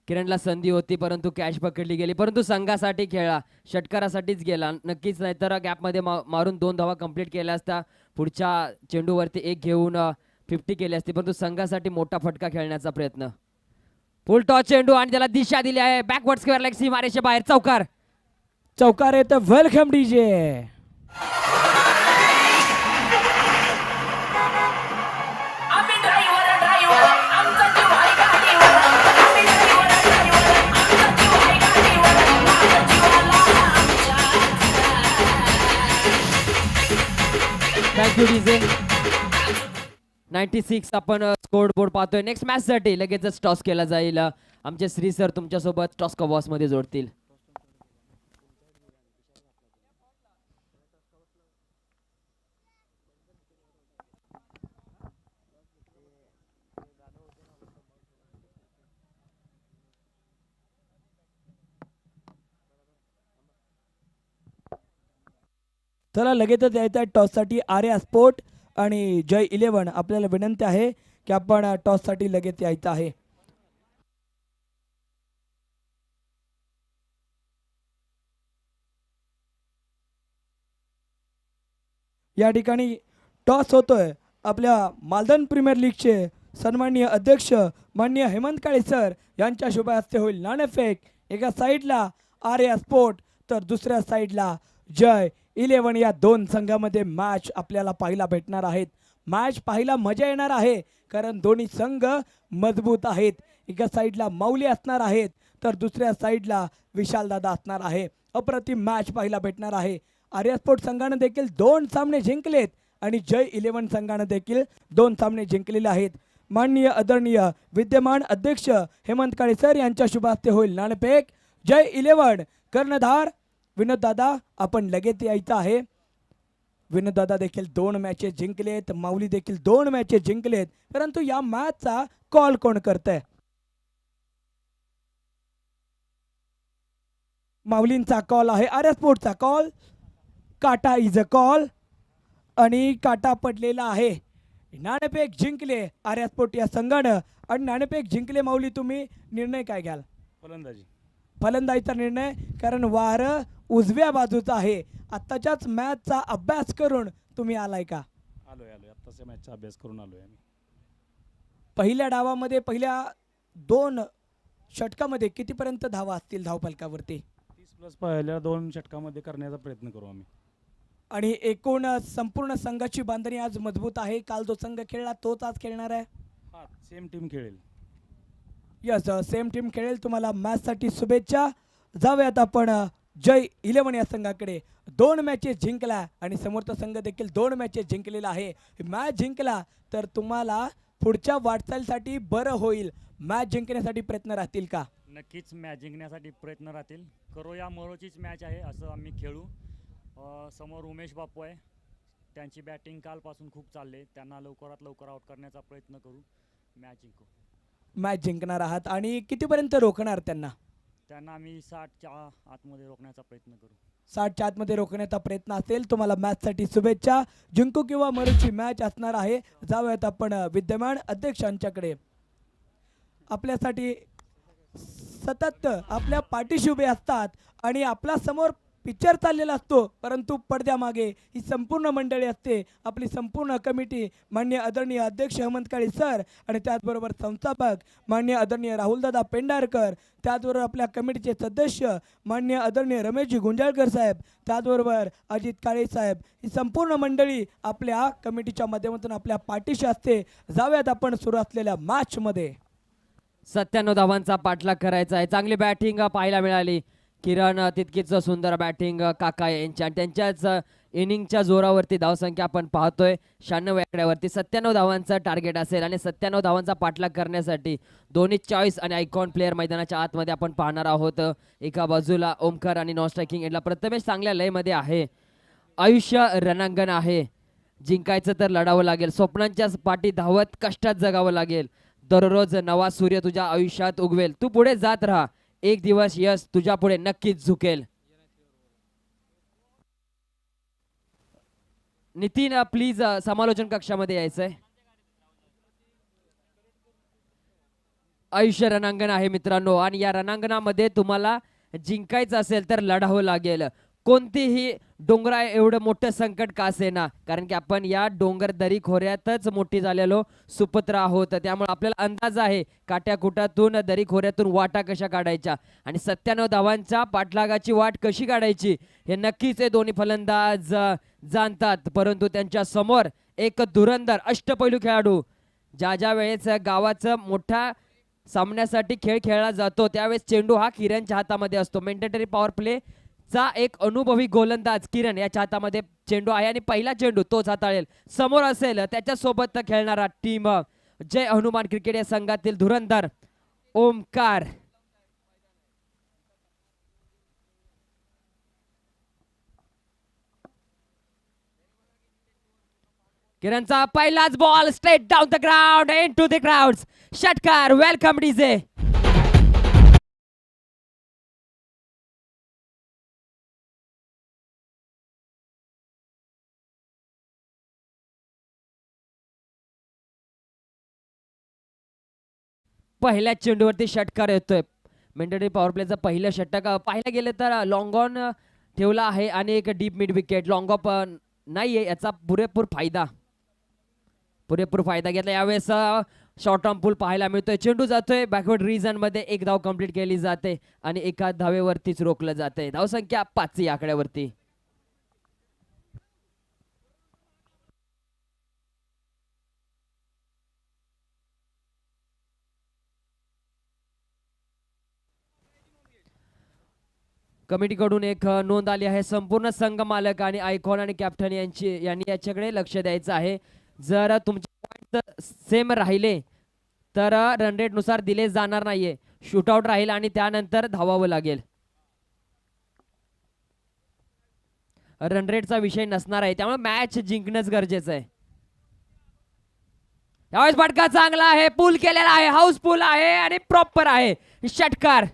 किरणला संधी होती परंतु कॅच पकडली गेली. परंतु संघासाठी खेळला, षटकारासाठीच गेला. नक्कीच नाहीतर गॅपमध्ये मारून 2 धावा कंप्लीट केल्या असता. पुढच्या चेंडूवरती एक घेऊन 50 केली असती. परंतु संघासाठी मोठा फटका खेळण्याचा प्रयत्न. फुल टॉस चेंडू आणि त्याला दिशा दिली आहे. बॅकवर्ड स्क्वेअर लेग सीमारेषे बाहेर. चौकार. चौकार येतं. Welcome DJ. Thank you DJ. 96 आपण स्कोर बोर्ड पाहतोय. नेक्स्ट मॅच साठी लगेचच टॉस केला जाईल. आमचे श्री सर तुमच्यासोबत टॉस कबॉस मध्ये जोडतील. चला लगेचच यायचं आहे टॉससाठी आर्या स्पोर्ट आणि जय 11. आपल्याला विनंती आहे की आपण टॉससाठी लगेच यायचं आहे. या ठिकाणी टॉस होतोय. आपल्या मालदन प्रीमियर लीगचे सन्माननीय अध्यक्ष माननीय हेमंत काळे सर यांच्या शुभ हस्ते होईल नाणेफेक. एका साईडला आर्या स्पोर्ट तर दुसऱ्या साईडला जय 11. या 2 संघामध्ये मॅच आपल्याला पाहायला भेटणार आहेत. मॅच पाहायला मजा येणार आहे कारण दोन्ही संघ मजबूत आहेत. एका साईडला माऊली असणार आहेत तर दुसऱ्या साईडला विशाल दादा असणार आहे. अप्रतिम मॅच पाहायला भेटणार आहे. आर्या स्पोर्ट संघाने देखील 2 सामने जिंकलेत आणि जय 11 संघाने देखील 2 सामने जिंकलेले आहेत. माननीय आदरणीय विद्यमान अध्यक्ष हेमंत काळे सर यांच्या शुभ हस्ते होईल नाणेफेक. जय 11 कर्णधार विनोद दादा आपण लगेच यायचं आहे. विनोद दादा देखील 2 मॅचेस जिंकलेत, माऊली देखील 2 मॅचेस जिंकलेत. परंतु या मॅचचा कॉल कोण करतंय? माऊलींचा कॉल आहे. आर्या स्पोर्टचा कॉल. काटा इज अ कॉल आणि काटा पडलेला आहे. नाणेफेक जिंकले आर्या स्पोर्ट या संघानं आणि नाणेफेक जिंकले. माऊली तुम्ही निर्णय काय घ्याल? फलंदाजी. फलंदाजीचा निर्णय, कारण वारं उजव्या बाजूचा आहे. आत्ताच्याच मॅचचा अभ्यास करून तुम्ही आलाय का? आलोय आत्ताच्या मॅचचा अभ्यास करून आलोय आम्ही. पहिल्या डावामध्ये पहिल्या 2 षटकामध्ये कितीपर्यंत धावा असतील धावफलकावरती? 30+ पहिल्या 2 षटकामध्ये करण्याचा प्रयत्न करू आम्ही. आणि एकूण संपूर्ण संघाची बांधणी आज मजबूत आहे. काल जो संघ खेळला तोच आज खेळणार आहे. हा, सेम टीम खेळेल. यस, सेम टीम खेळेल. तुम्हाला मॅचसाठी शुभेच्छा. जाऊयात आपण जय 11 या संघाकडे. 2 मॅचेस जिंकला आणि समोरचा संघ देखील 2 मॅचेस जिंकलेला आहे. मॅच जिंकला तर तुम्हाला पुढच्या वाटचालीसाठी बरं होईल. मॅच जिंकण्यासाठी प्रयत्न राहतील का? नक्कीच मॅच जिंकण्यासाठी प्रयत्न राहतील. करो या मरोचीच मॅच आहे, असं आम्ही खेळू. समोर उमेश बापू आहे, त्यांची बॅटिंग कालपासून खूप चालले. त्यांना लवकरात लवकर आउट करण्याचा प्रयत्न करू. मॅच जिंकू. मॅच जिंकणार आहात आणि कितीपर्यंत रोखणार त्यांना? त्यांना आम्ही 60च्या आतमध्ये रोखण्याचा प्रयत्न करू. 60च्या आतमध्ये रोखण्याचा प्रयत्न असेल. तुम्हाला मॅचसाठी शुभेच्छा. जिंकू किंवा मरूची मॅच असणार आहे. जाऊयात आपण विद्यमान अध्यक्षांच्याकडे. आपल्यासाठी सतत आपल्या पाठीशी उभे असतात आणि आपला समोर पिक्चर चाललेला असतो, परंतु पडद्यामागे ही संपूर्ण मंडळी असते. आपली संपूर्ण कमिटी, माननीय आदरणीय अध्यक्ष हेमंत काळे सर आणि त्याचबरोबर संस्थापक माननीय आदरणीय राहुलदादा पेंढारकर, त्याचबरोबर आपल्या कमिटीचे सदस्य माननीय आदरणीय रमेशजी गुंजाळकर साहेब, त्याचबरोबर अजित काळे साहेब, ही संपूर्ण मंडळी आपल्या कमिटीच्या माध्यमातून आपल्या पाठीशी असते. जाऊयात आपण सुरू असलेल्या मॅचमध्ये. 97 धावांचा पाठलाग करायचा आहे. चांगली बॅटिंग पाहायला मिळाली. किरण तितकीच सुंदर बॅटिंग काका यांच्या आणि त्यांच्याच इनिंगच्या जोरावरती धावसंख्या आपण पाहतोय 96 आकड्यावरती. 97 धावांचं टार्गेट असेल आणि 97 धावांचा पाठलाग करण्यासाठी दोन्ही चॉईस आणि आयकॉन प्लेअर मैदानाच्या आतमध्ये आपण पाहणार आहोत. एका बाजूला ओमकार आणि नॉन स्ट्रायकिंग एंडला प्रथमेश चांगल्या लयमध्ये आहे. आयुष्य रणांगण आहे, जिंकायचं तर लढावं लागेल. स्वप्नांच्या पाठी धावत कष्टात जगावं लागेल. दररोज नवा सूर्य तुझ्या आयुष्यात उगवेल. तू पुढे जात राहा, एक दिवस यश तुझ्या पुढे नक्कीच झुकेल. नितीन प्लीज समालोचन कक्षामध्ये यायचंय. आयुष्य रणांगण आहे मित्रांनो आणि या रणांगणामध्ये तुम्हाला जिंकायचं असेल तर लढावं लागेल. कोणतीही डोंगरा एवढं मोठं संकट का असेना, कारण की आपण या डोंगर दरी खोऱ्यातच मोठी झालेलो सुपुत्र आहोत. त्यामुळे आपल्याला अंदाज आहे काट्याकुटातून दरी खोऱ्यातून वाटा कशा काढायच्या आणि 97 धावांच्या पाठलागाची वाट कशी काढायची हे नक्कीच हे दोन्ही फलंदाज जाणतात. परंतु त्यांच्या समोर एक धुरंधर अष्टपैलू खेळाडू, ज्या वेळेस गावाचं मोठ्या सामन्यासाठी खेळ खेळला जातो त्यावेळेस चेंडू हा किरणच्या हातामध्ये असतो. मेंटेटरी पॉवर प्ले चा एक अनुभवी गोलंदाज किरण याच्या हातामध्ये चेंडू आहे आणि पहिला चेंडू तोच हाताळेल. समोर असेल त्याच्या सोबत खेळणारा टीम जय हनुमान क्रिकेट या संघातील धुरंधर ओमकार. किरणचा पहिलाच ball straight down the ground into the crowds. षटकार. Welcome DJ. पहिल्या चेंडूवरती षटकार येतोय. मेंटेटरी पॉवर प्लेचं पहिलं षटक पाहायला गेलं तर लॉंग ऑन ठेवला आहे आणि एक deep mid wicket. Long of नाहीये, याचा पुरेपूर फायदा घेतला. यावेळेस शॉर्ट ऑन पूल पाहायला मिळतोय. चेंडू जातोय बॅकवर्ड रिजन मध्ये, एक धाव कंप्लीट केली जाते आणि एका धावेवरतीच रोखलं जाते. धावसंख्या 5 या आकड्यावरती. कमिटीकडून एक नोंद आली आहे. संपूर्ण संघ मालक आणि आयकॉन आणि कॅप्टन यांनी याच्याकडे लक्ष द्यायचं आहे. जर तुमचे पॉइंट सेम राहिले तर रन रेट नुसार दिले जाणार नाहीये. शूटआउट राहील आणि त्यानंतर धावावं लागेल. रन रेटचा विषय नसणार आहे, त्यामुळे मॅच जिंकणंच गरजेचं आहे. यावेळेस फटका चांगला आहे, पूल केलेला आहे, हाऊस पूल आहे आणि प्रॉपर आहे. षटकार.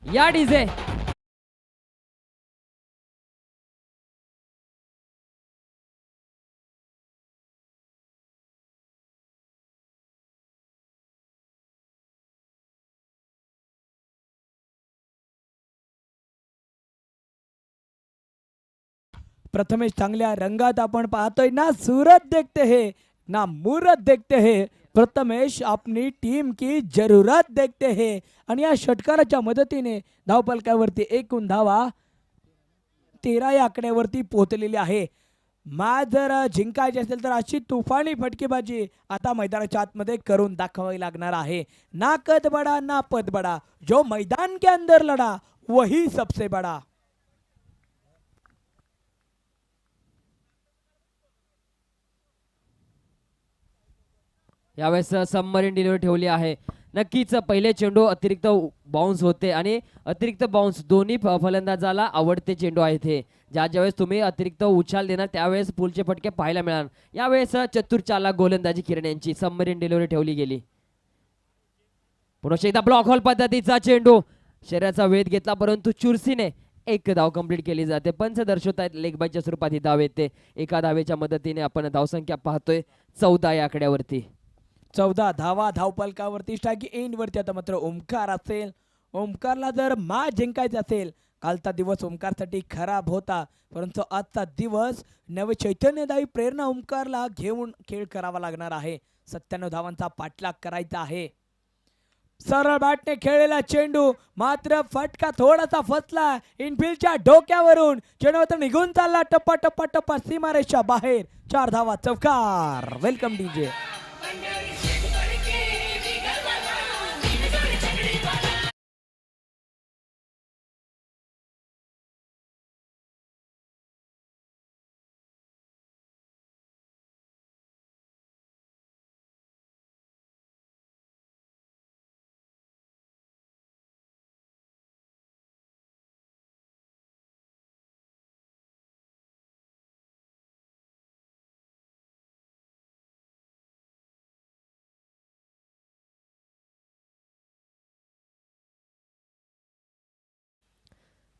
या डीजे. प्रथमेश चांगल्या रंगात आपण पाहतोय ना, सूरत देखते है ना मूरत देखते है, प्रथमेश अपनी टीम की जरूरत देखते है. आणि या षटकाराच्या मदतीने धावपलकावरती एकूण धावा 13 या आकड्यावरती पोहोचलेली आहे. मॅच जर जिंकायची असेल तर अशी तुफानी फटकेबाजी आता मैदानाच्या आतमध्ये करून दाखवावी लागणार आहे. ना कद बडा ना पद बडा, जो मैदान के अंदर लढा वही सबसे बडा. यावेळेस सबमरीन डिलिव्हरी ठेवली आहे. नक्कीच पहिले चेंडू अतिरिक्त बाउन्स होते आणि अतिरिक्त बाउन्स दोन्ही फलंदाजाला आवडते चेंडू आहेत हे. ज्यावेळेस तुम्ही अतिरिक्त उछाल देणार त्यावेळेस पुलचे फटके पाहायला मिळणार. यावेळेस चतुर चालक गोलंदाजी किरण यांची सबमरीन डिलिव्हरी ठेवली गेली. पुन्हा एकदा ब्लॉक होल पद्धतीचा चेंडू शरीराचा वेध घेतला परंतु चुरसीने एक धाव कंप्लीट केली जाते. पंच दर्शवतायत लेग बायच्या स्वरूपात ही धाव येते. एका धावेच्या मदतीने आपण धावसंख्या पाहतोय 14 या आकड्यावरती. 14 धावा धावपलकावरती. स्ट्राईक एंड वरती आता मात्र ओमकार असेल. ओमकारला जर मॅच जिंकायचं असेल, कालचा दिवस ओमकारसाठी खराब होता परंतु आजचा दिवस नवे चैतन्यदायी प्रेरणा ओमकारला घेऊन खेळ करावा लागणार आहे. 97 धावांचा पाठलाग करायचा आहे. सरळ बॅटने खेळलेला चेंडू मात्र फटका थोडासा फसला इनफिल्डच्या डोक्यावरून. चेंडू मात्र निघून चालला टप्पा टप्पा टप्पा सीमारेषच्या बाहेर. 4 धावा चौकार. Welcome DJ.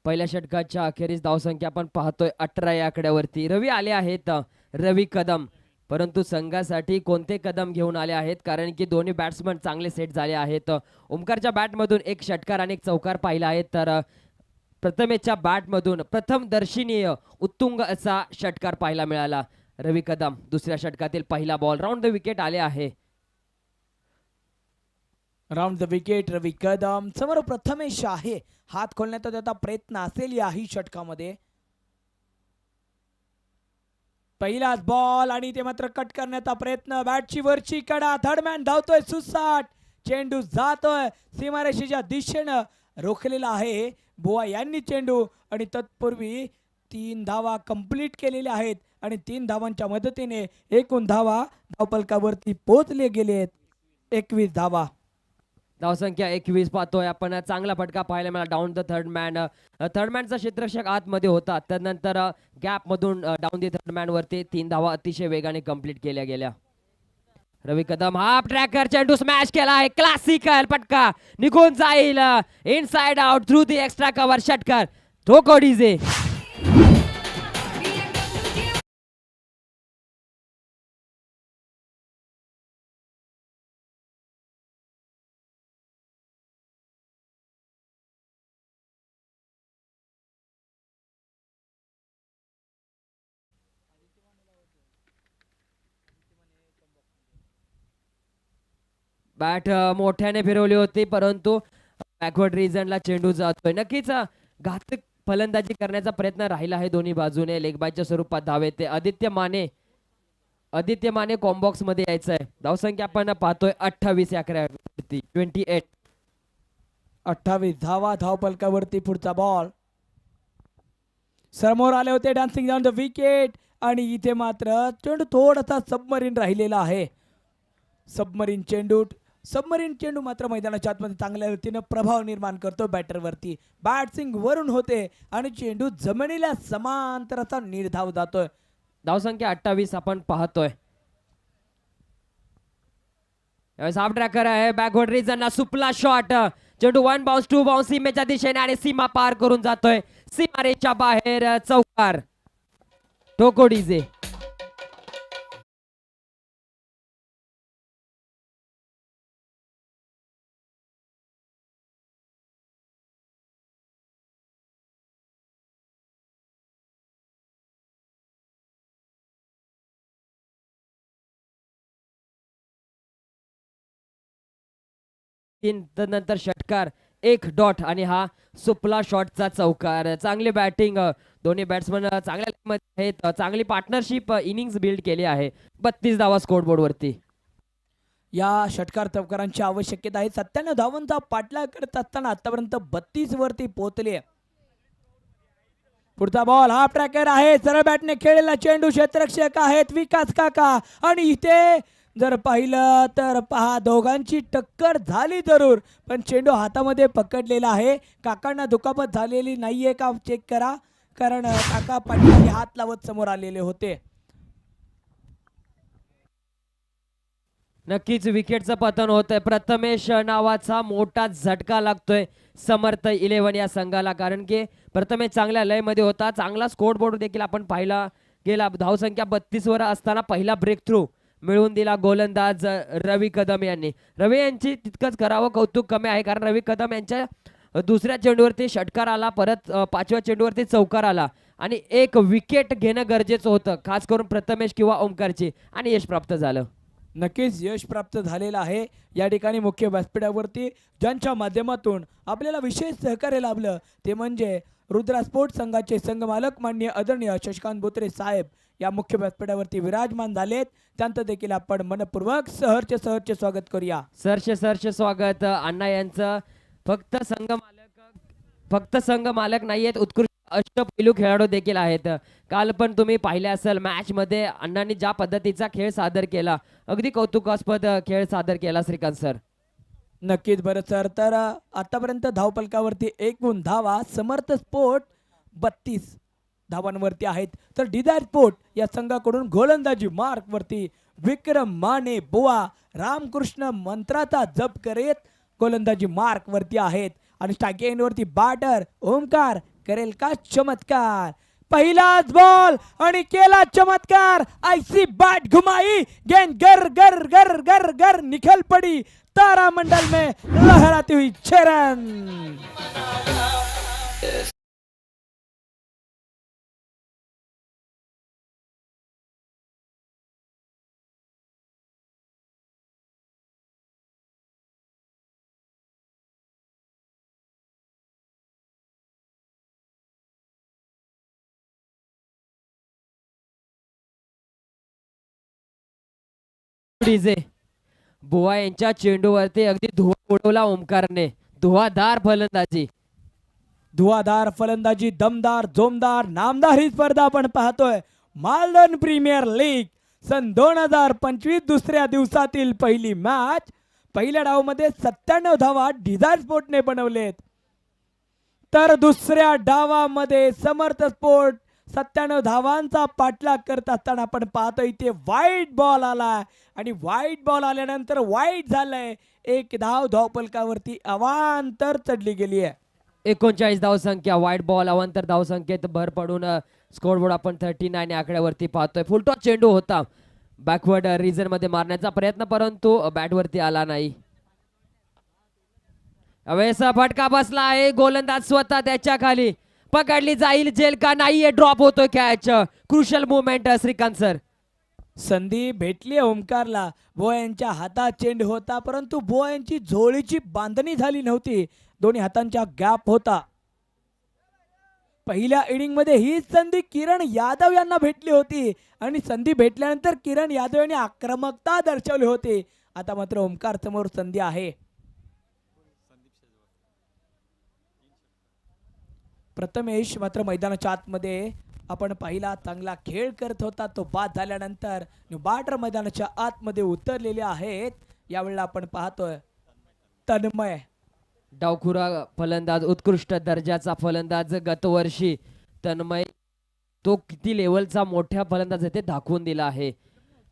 पहिल्या षटकाच्या अखेरीस धावसंख्या आपण पाहतोय 18 या आकड्यावरती. रवी आले आहेत, रवी कदम, परंतु संघासाठी कोणते कदम घेऊन आले आहेत कारण की दोन्ही बॅट्समन चांगले सेट झाले आहेत. ओमकारच्या बॅटमधून एक षटकार आणि एक चौकार पाहिला आहे तर प्रथमेशच्या बॅटमधून प्रथम दर्शनीय उत्तुंग असा षटकार पाहायला मिळाला. रवी कदम दुसऱ्या षटकातील पहिला बॉल राऊंड द विकेट आले आहे. राऊंड द विकेट रवी कदम. समोर प्रथमेश आहे. हात खोलण्याचा त्याचा प्रयत्न असेल याही षटकामध्ये. पहिलाच बॉल आणि ते मात्र कट करण्याचा प्रयत्न. बॅटची वरची कडा. थर्डमॅन धावतोय सुसाट. चेंडू जातोय सीमारेषेच्या दिशेनं. रोखलेला आहे बुवा यांनी चेंडू आणि तत्पूर्वी 3 धावा कंप्लीट केलेल्या आहेत आणि 3 धावांच्या मदतीने एकूण धावा धावपलकावरती पोहोचले गेलेत 21 धावा. धावसंख्या 21 पाहतोय आपण. चांगला फटका पाहायला मिळाला down the third man. Third मॅनचा क्षेत्ररक्षक आतमध्ये होता त्यानंतर गॅप मधून डाऊन द थर्ड मॅन वरती 3 धावा अतिशय वेगाने कंप्लीट केल्या गेल्या. रवी कदम हाफ ट्रॅकर चेंडू स्मॅश केला आहे. क्लासिकल फटका निघून जाईल inside out through the extra cover. षटकार ठोको डीजे. बॅट मोठ्याने फिरवली होती परंतु बॅकवर्ड रिजनला चेंडू जातोय. नक्कीच घातक फलंदाजी करण्याचा प्रयत्न राहिला आहे दोन्ही बाजूने. लेग बायच्या स्वरूपात धाव येते. आदित्य माने कॉम्बॉक्स मध्ये यायचं आहे. धावसंख्या आपण पाहतोय 28 या 28. 28 धावा धावपलकावरती. पुढचा बॉल समोर आले होते डान्सिंग डाऊन द विकेट आणि इथे मात्र चेंडू थोडासा सबमरीन राहिलेला आहे. सबमरीन चेंडू मात्र मैदानाच्या आतमध्ये चांगल्या रीतीने प्रभाव निर्माण करतो बॅटरवरती. बॅट्सिंग वरून होते आणि चेंडू जमिनीला समांतराचा निर्धाव जातोय. धावसंख्या 28 आपण पाहतोय. यावेळेस हाफ ट्रॅकर आहे. बॅकवर्ड रिजनला सुपला शॉट. चेंडू 1 बाउन्स 2 बाउन्स सीमेच्या दिशेने आणि सीमा पार करून जातोय सीमारेच्या बाहेर. चौकार ठोको डीजे. तीन नंतर षटकार, एक डॉट आणि हा सुपला शॉटचा चौकार. चांगली बॅटिंग, दोन्ही बॅट्समन चांगल्या मध्ये आहेत. चांगली पार्टनरशिप इनिंग्स बिल्ड केली आहे. 32 धावा स्कोरबोर्ड वरती. या षटकार चौकारांची आवश्यकता आहे. 97 धावांचा पाठलाग करत असताना आतापर्यंत 32 वरती पोहोचले. पुढचा बॉल हा ट्रॅकर आहे. सरळ बॅटने खेळलेला चेंडू, क्षेत्ररक्षक आहेत विकास काका आणि इथे जर पाहिलं तर पहा दोघांची टक्कर झाली जरूर, पण चेंडू हातामध्ये पकडलेला आहे. काकांना दुखापत झालेली नाहीये का चेक करा, कारण काका पाठीमागे हात लावत समोर आलेले होते. नक्कीच विकेटचं पतन होतंय. प्रथमेश नावाचा मोठा झटका लागतोय समर्थ 11 या संघाला, कारण की प्रथमेश चांगल्या लयमध्ये होता. चांगला स्कोर बोर्ड देखील आपण पाहिला गेला. धावसंख्या 32 वर असताना पहिला ब्रेक थ्रू मिळवून दिला गोलंदाज रवी कदम यांनी. रवी यांची तितकंच करावं कौतुक कमी आहे, कारण रवी कदम यांच्या दुसऱ्या चेंडूवरती षटकार आला, परत पाचव्या चेंडूवरती चौकार आला आणि एक विकेट घेणं गरजेचं होतं, खास करून प्रथमेश किंवा ओमकारची, आणि यश प्राप्त झालं. नक्कीच यश प्राप्त झालेलं आहे. या ठिकाणी मुख्य व्यासपीठावरती ज्यांच्या माध्यमातून आपल्याला विशेष सहकार्य लाभलं ते म्हणजे रुद्रा स्पोर्ट्स संघाचे संघमालक माननीय आदरणीय शशिकांत बोत्रे साहेब या मुख्य व्यासपीठावरती विराजमान झालेत. त्यांचं देखील आपण मनपूर्वक सहर्ष स्वागत करूया. सरचे स्वागत. अण्णा यांचं फक्त संघ मालक नाहीयेत, उत्कृष्ट अष्टपैलू खेळाडू देखील आहेत. काल पण तुम्ही पाहिले असेल मॅच मध्ये अण्णांनी ज्या पद्धतीचा खेळ सादर केला, अगदी कौतुकास्पद खेळ सादर केला श्रीकांत सर. नक्कीच बरं सर. तर आतापर्यंत धावपलकावरती एकूण धावा समर्थ स्पोर्ट 32 धावांवरती आहेत, तर डिझायर स्पोर्ट या संघाकडून गोलंदाजी मार्क वरती विक्रम माने बुवा रामकृष्ण मंत्राचा जप करीत गोलंदाजी मार्क वरती आहेत. आणि स्ट्राइक एंड वरती बॅटर ओमकार करेल का चमत्कार. पहिलाच बॉल आणि केला चमत्कार. ऐसी बैट घुमाई, गेंद गर गर गर गर गर निकल पड़ी तारा मंडल में लहराती हुई 6 रन. डीजे बुवा यांच्या चेंडूवरती अगदी धुवा उडवला ओमकारने. धुवाधार फलंदाजी. धुवाधार फलंदाजी, दमदार जोमदार नामदार ही स्पर्धा आपण पाहतोय. मालदन प्रीमियर लीग सन 2025 दुसऱ्या दिवसातील पहिली मॅच. पहिल्या डावामध्ये 97 धावा डिझायर स्पोर्टने बनवलेत, तर दुसऱ्या डावामध्ये समर्थ स्पोर्ट 97 धावांचा पाठलाग करत असताना आपण पाहतो इथे वाईट बॉल आला आणि वाईट बॉल आल्यानंतर वाईट झालंय. एक धावपलकावरती अवांतर चढली गेली आहे. 39 धावसंख्या, वाईट बॉल, अवांतर धावसंख्येत भर पडून स्कोरबोर्ड आपण 39 या आकड्यावरती पाहतोय. फुलटॉस चेंडू होता बॅकवर्ड रिजन मध्ये मारण्याचा प्रयत्न, परंतु बॅट वरती आला नाही. अवेसा फटका बसला आहे. गोलंदाज स्वतः त्याच्या खाली. पकडली जाईल जेल का नाहीये, ड्रॉप होतोय catch. Crucial movement Shrikant sir. संधी भेटली ओमकारला. बुवा यांच्या हातात चेंडू होता, परंतु बुवा यांची झोळीची बांधणी झाली नव्हती. दोन्ही हातांच्या गॅप होता. पहिल्या इनिंग मध्ये ही संधी किरण यादव यांना भेटली होती आणि संधी भेटल्यानंतर किरण यादव यांनी आक्रमकता दर्शवली होती. आता मात्र ओमकार समोर संधी आहे. प्रथमेश मात्र मैदानाच्या आतमध्ये आपण पहिला चांगला खेळ करत होता, तो बाद झाल्यानंतर बॅटर मैदानाच्या आतमध्ये उतरलेले आहेत. यावेळेला आपण पाहतोय तन्मय. डावखुरा फलंदाज, उत्कृष्ट दर्जाचा फलंदाज गतवर्षी तन्मय, तो किती लेवलचा मोठ्या फलंदाज आहे ते दाखवून दिला आहे.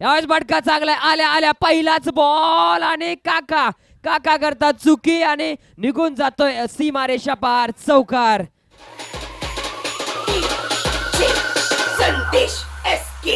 यावेळेस फटका चांगला आल्या आल्या पहिलाच बॉल आणि काका करतात चुकी आणि निघून जातोय सीमारेषा पार. चौकार. Sandesh SK.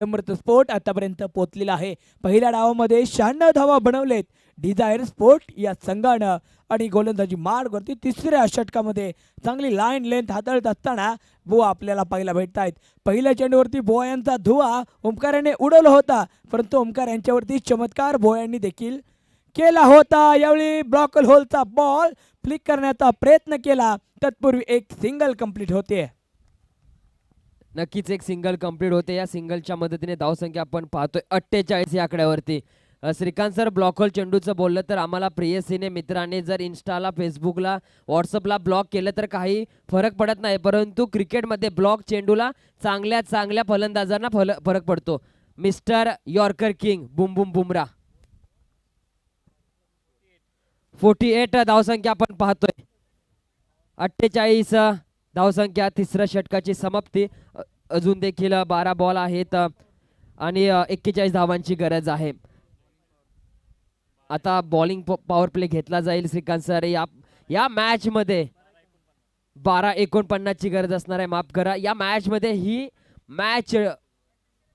समर्थ स्पोर्ट आतापर्यंत पोहोचलेला आहे. पहिल्या डावामध्ये 96 धावा बनवलेत डिझायर स्पोर्ट या संघानं आणि गोलंदाजी मार्गवरती तिसऱ्या षटकामध्ये चांगली लाईन लेंथ हाताळत असताना बुवा आपल्याला पाहायला भेटत आहेत. पहिल्या चेंडूवरती भोया यांचा धुवा ओमकाराने उडवला होता, परंतु ओमकार यांच्यावरती चमत्कार भोयांनी देखील केला होता. यावेळी ब्लॉकल होलचा बॉल फ्लिक करण्याचा प्रयत्न केला, तत्पूर्वी एक सिंगल कंप्लीट होते. नक्कीच एक सिंगल कंप्लीट होते. या सिंगलच्या मदतीने धावसंख्या आपण पाहतोय 48 या आकड्यावरती. श्रीकांत सर, ब्लॉकहोल चेंडूचं बोललं तर आम्हाला प्रियसीने मित्राने जर इन्स्टाला, फेसबुकला, व्हॉट्सअपला ब्लॉक केलं तर काही फरक पडत नाही, परंतु क्रिकेटमध्ये ब्लॉक चेंडूला चांगल्या फलंदाजांना फरक पडतो. Mister yorker king Bum Bum Bumrah. 48 धावसंख्या आपण पाहतोय. 48 धावसंख्या. तिसऱ्या षटकाची समाप्ती. अजून देखील 12 बॉल आहेत आणि 41 धावांची गरज आहे. आता बॉलिंग पॉवर प्ले घेतला जाईल. श्रीकांत सर, या मॅच मध्ये 12:49 ची गरज असणार आहे. माफ करा, या मॅच मध्ये ही मॅच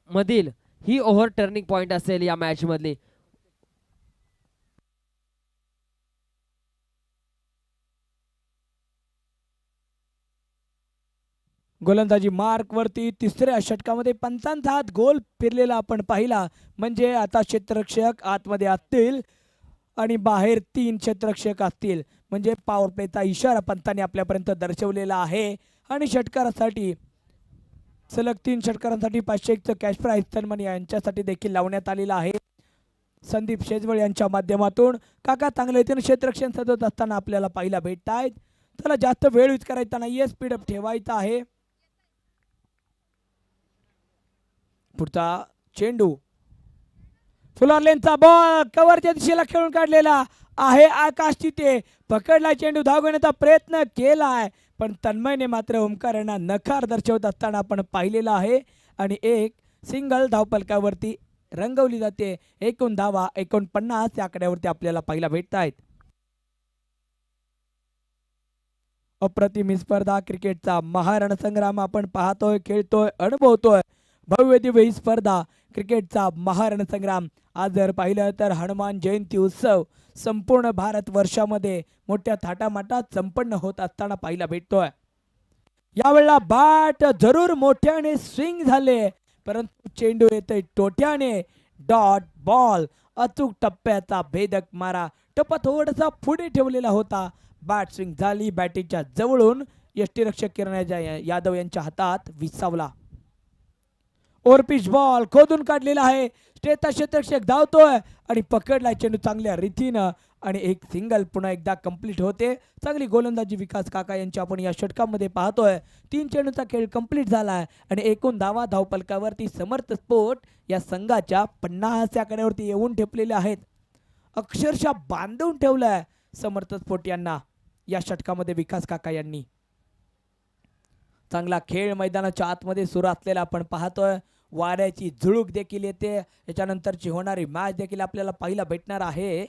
मधील ही ओव्हर टर्निंग पॉइंट असेल या मॅच मधली. गोलंदाजी मार्क वरती तिसऱ्या षटकामध्ये पंचांचा हात गोल फिरलेला आपण पाहिला. म्हणजे आता क्षेत्ररक्षक आतमध्ये असतील आणि बाहेर 3 क्षेत्ररक्षक असतील, म्हणजे पॉवर प्लेचा इशारा पंतांनी आपल्यापर्यंत दर्शवलेला आहे. आणि षटकारासाठी सलग 3 षटकारांसाठी 501चं कॅश प्राइज सन्मान यांच्यासाठी देखील लावण्यात आलेला आहे. संदीप शेजवळ यांच्या माध्यमातून काका चांगल्या रीतीने क्षेत्ररक्षण सजवत असताना आपल्याला पाहायला भेटत आहेत. त्याला जास्त वेळ यूज करायचा नाहीये, स्पीडअप ठेवायचा आहे. पुढचा चेंडू फुलर लेनचा बॉल कव्हरच्या दिशेला खेळून काढलेला आहे. आकाश तिथे पकडला, चेंडू धाव घेण्याचा प्रयत्न केलाय, पण तन्मयने मात्र ओमकार यांना नकार दर्शवत असताना आपण पाहिलेला आहे. आणि एक सिंगल धावपलकावरती रंगवली जाते. एकूण धावा 49 या आकड्यावरती आपल्याला पाहायला भेटत आहेत. अप्रतिम स्पर्धा, क्रिकेटचा महारणसंग्राम आपण पाहतोय, खेळतोय, अनुभवतोय. भव्य दिव्य ही स्पर्धा, क्रिकेटचा महारणसंग्राम. आज जर पाहिलं तर हनुमान जयंती उत्सव संपूर्ण भारत वर्षामध्ये मोठ्या थाटामाटात संपन्न होत असताना पाहायला भेटतोय. यावेळेला बॅट जरूर मोठ्याने स्विंग झाले, परंतु चेंडू येतोय टोट्याने. डॉट बॉल, अचूक टप्प्याचा भेदक मारा. टप्पा थोडासा पुढे ठेवलेला होता. बॅट स्विंग झाली, बॅटीच्या जवळून यष्टीरक्षक किरण यादव यांच्या हातात विसावला. ओव्हरपिच बॉल खोदून काढलेला आहे. स्टेटा क्षेत्ररक्षक धावतोय आणि पकडला चेंडू चांगल्या रीतीनं आणि एक सिंगल पुन्हा एकदा कंप्लीट होते. चांगली गोलंदाजी विकास काका यांची आपण या षटकामध्ये पाहतोय. 3 चेंडूचा खेळ कंप्लीट झालाय आणि एकूण धावा धावपलकावरती समर्थ स्पोर्ट या संघाच्या 50 आकड्यावरती येऊन ठेपलेल्या आहेत. अक्षरशः बांधून ठेवलाय समर्थ स्पोर्ट यांना या षटकामध्ये विकास काका यांनी. चांगला खेळ मैदानाच्या आतमध्ये सुरू असलेला आपण पाहतोय. वाऱ्याची झुळूक देखील येते. याच्यानंतरची होणारी मॅच देखील आपल्याला पाहायला भेटणार आहे.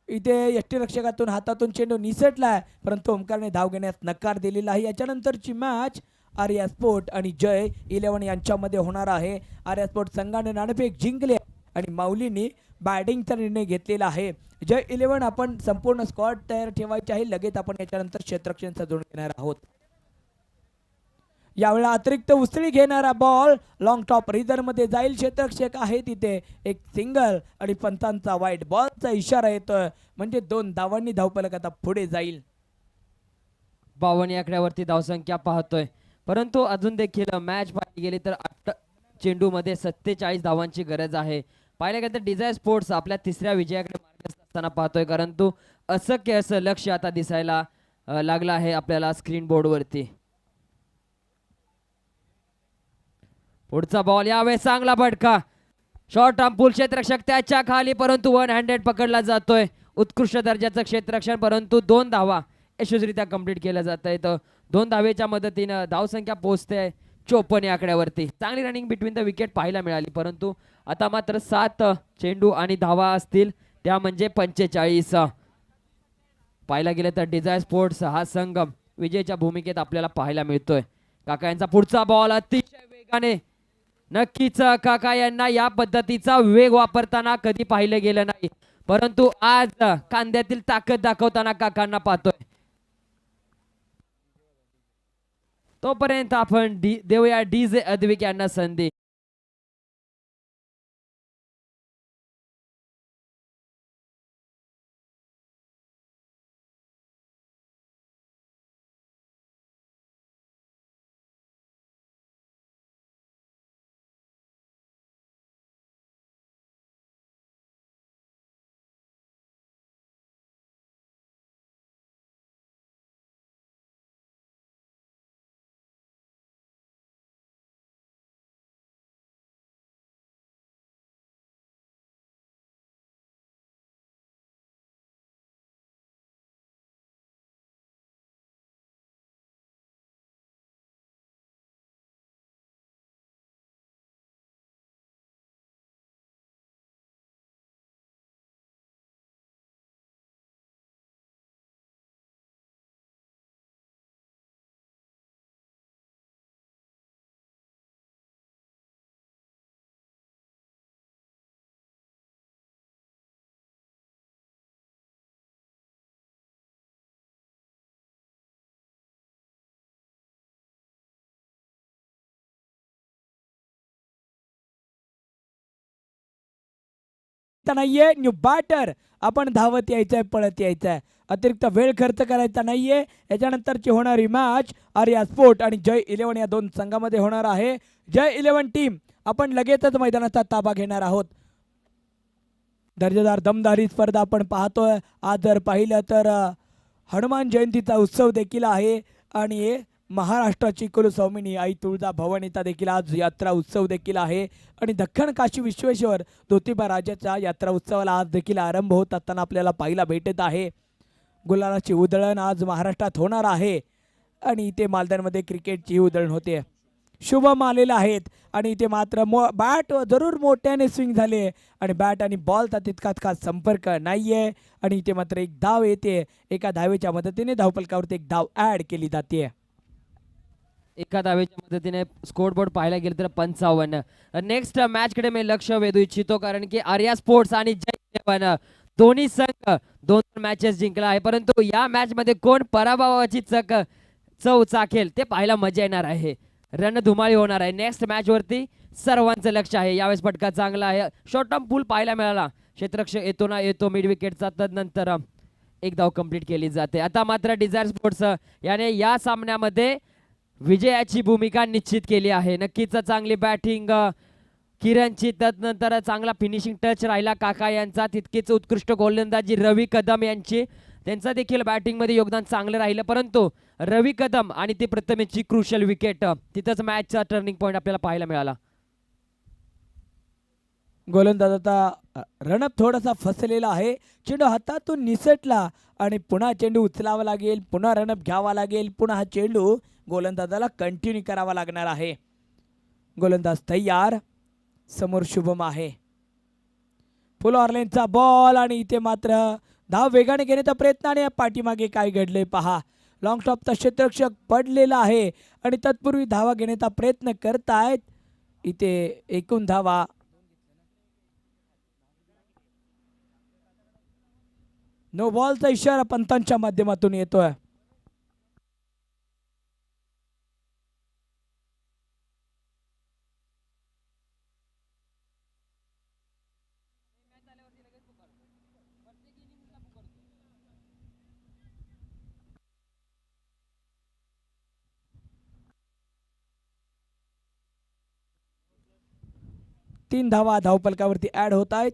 इथे यष्टीरक्षकातून हातातून चेंडू निसटलाय, परंतु ओमकारने धाव घेण्यास नकार दिलेला आहे. याच्यानंतरची मॅच आर्या स्पोर्ट आणि जय 11 यांच्यामध्ये होणार आहे. आर्या स्पोर्ट संघाने नाणेफेक जिंकले आणि माऊलींनी बॅटिंगचा निर्णय घेतलेला आहे. जय 11 आपण संपूर्ण स्क्वॉड तयार ठेवायचे आहे. लगेच आपण याच्यानंतर क्षेत्ररक्षण सजवून घेणार आहोत. यावेळेला अतिरिक्त उसळी घेणारा बॉल लॉंग टॉप रिझर्व मध्ये जाईल. क्षेत्ररक्षक आहे तिथे. एक सिंगल आणि पंतांचा वाईट बॉलचा इशारा येतोय, म्हणजे 2 धावांनी धावपलक आता पुढे जाईल. 52 आकड्यावरती धावसंख्या पाहतोय, परंतु अजून देखील मॅच पाहिली गेली तर 8 चेंडू मध्ये 47 धावांची गरज आहे. पाहिलं गेलं तर डिझायर स्पोर्ट्स आपल्या तिसऱ्या विजयाकडे मार्गस्थ असताना पाहतोय, परंतु असंख्य असं लक्ष आता दिसायला लागलं आहे आपल्याला स्क्रीन बोर्ड वरती. पुढचा बॉल यावेळेस चांगला फटका. शॉर्ट आर्म पुल क्षेत्ररक्षक त्याच्या खाली, परंतु 1 हँडेड पकडला जातोय. उत्कृष्ट दर्जाचं क्षेत्ररक्षण, परंतु 2 धावा यशस्वीरित्या कंप्लीट केल्या जात आहेत. 2 धावेच्या मदतीनं धावसंख्या पोहोचते 54 आकड्यावरती. चांगली रनिंग बिटवीन द विकेट पाहायला मिळाली, परंतु आता मात्र 7 चेंडू आणि धावा असतील त्या म्हणजे 45. पाहायला गेलं तर डिझायर स्पोर्ट्स हा संघ विजयाच्या भूमिकेत आपल्याला पाहायला मिळतोय. काका यांचा पुढचा बॉल अतिशय वेगाने नक्कीच काका यांना या पद्धतीचा वेग वापरताना कधी पाहिलं गेलं नाही, परंतु आज कांद्यातील ताकद दाखवताना काकांना पाहतोय. तोपर्यंत आपण देऊया डीजे अद्विक यांना संधी. नाहीये न्यू बॅटर. आपण धावत यायचंय, पळत यायचंय, अतिरिक्त वेळ खर्च करायचा नाहीये. याच्यानंतरची होणारी मॅच आर्या स्पोर्ट आणि जय 11 या दोन संघामध्ये होणार आहे. जय 11 टीम आपण लगेचच मैदानाचा ताबा घेणार आहोत. दर्जेदार दमदारी स्पर्धा आपण पाहतोय. आज जर पाहिलं तर हनुमान जयंतीचा उत्सव देखील आहे आणि महाराष्ट्राची कुलस्वामिनी आई तुळजा भवानीचा देखील आज यात्रा उत्सव देखील आहे आणि दख्खन काशी विश्वेश्वर ज्योतिबा राजाच्या यात्रा उत्सवाला आज देखील आरंभ होत असताना आपल्याला पाहायला भेटत आहे. गुलालाची उधळण आज महाराष्ट्रात होणार आहे आणि इथे मालदांमध्ये क्रिकेटची उधळण होते. शुभम आलेला आहेत आणि इथे मात्र बॅट जरूर मोठ्याने स्विंग झाले आणि बॅट आणि बॉलचा तितकाच खास संपर्क नाहीये आणि इथे मात्र एक धाव येते. एका धावेच्या मदतीने धावफलकावरती एक धाव ऍड केली जाते. एका धावेच्या मदतीने स्कोर बोर्ड पाहायला गेलं तर 55. नेक्स्ट मॅच कडे मी लक्ष वेधू इच्छितो कारण की आर्या स्पोर्ट्स आणि जय 11 दोन्ही संघ दोन मॅचेस जिंकला आहे, परंतु या मॅच मध्ये कोण पराभवाची चव चाखेल ते पाहायला मजा येणार आहे. रणधुमाळी होणार आहे. नेक्स्ट मॅच वरती सर्वांचं लक्ष आहे. यावेळेस फटका चांगला आहे. शॉर्ट टर्म पूल पाहायला मिळाला. क्षेत्ररक्षक येतो ना येतो मिड विकेटचा, तदनंतर एक धाव कंप्लीट केली जाते. आता मात्र डिझायर स्पोर्ट्स याने या सामन्यामध्ये विजयाची भूमिका निश्चित केली आहे. नक्कीच चांगली बॅटिंग किरणची, तदनंतर चांगला फिनिशिंग टच राहिला काका यांचा, तितकीच उत्कृष्ट गोलंदाजी रवी कदम यांची, त्यांचा देखील बॅटिंग मध्ये योगदान चांगलं राहिलं, परंतु रवी कदम आणि ती प्रथमेशची क्रुशियल विकेट तिथंच मॅचचा टर्निंग पॉइंट आपल्याला पाहायला मिळाला. गोलंदाजाचा रणप थोडासा फसलेला आहे. चेंडू हातातून निसटला आणि पुन्हा चेंडू उचलावा लागेल, पुन्हा रणप घ्यावा लागेल, पुन्हा हा चेंडू गोलंदाजाला कंटिन्यू करावा लागणार आहे. गोलंदाज तयार. समोर शुभम आहे. फुल ऑर्लेनचा बॉल आणि इथे मात्र धाव वेगाने घेण्याचा प्रयत्न आणि पाठीमागे काय घडले पहा. लॉंग स्टॉपचा क्षेत्ररक्षक पडलेला आहे आणि तत्पूर्वी धावा घेण्याचा प्रयत्न करतायत. इथे एकूण धावा नो बॉलचा इशारा पंतांच्या माध्यमातून येतोय. तीन धावा धावफलकावरती ऍड होत आहेत.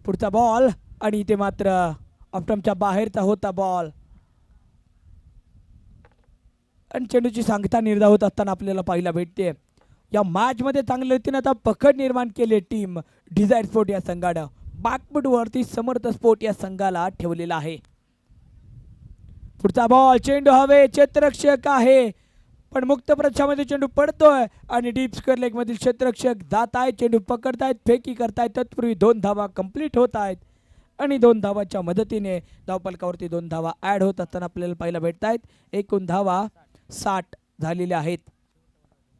पुढचा बॉल आणि इथे मात्र ऑप्टमच्या बाहेरचा होता बॉल आणि चेंडूची सांगता निर्धार होत असताना आपल्याला पाहायला भेटते. या मॅच मध्ये चांगल्या रीतीने आता पकड निर्माण केले टीम डिझायर स्पोर्ट या संघानं. बॅकफूट वरती समर्थ स्पोर्ट या संघाला ठेवलेला आहे. पुढचा बॉल, चेंडू हवे, क्षेत्ररक्षक आहे पण मुक्त प्रदेशामध्ये चेंडू पडतोय आणि डीप स्क्वेअर लेग मधील क्षेत्ररक्षक जात आहेत, चेंडू पकडतायत, फेकी करतायत. तत्पूर्वी 2 धावा कंप्लीट होत आहेत आणि 2 धावाच्या मदतीने धावफलकावरती 2 धावा ऍड होत असताना आपल्याला पाहायला भेटत आहेत. एकूण धावा 60 झालेल्या आहेत.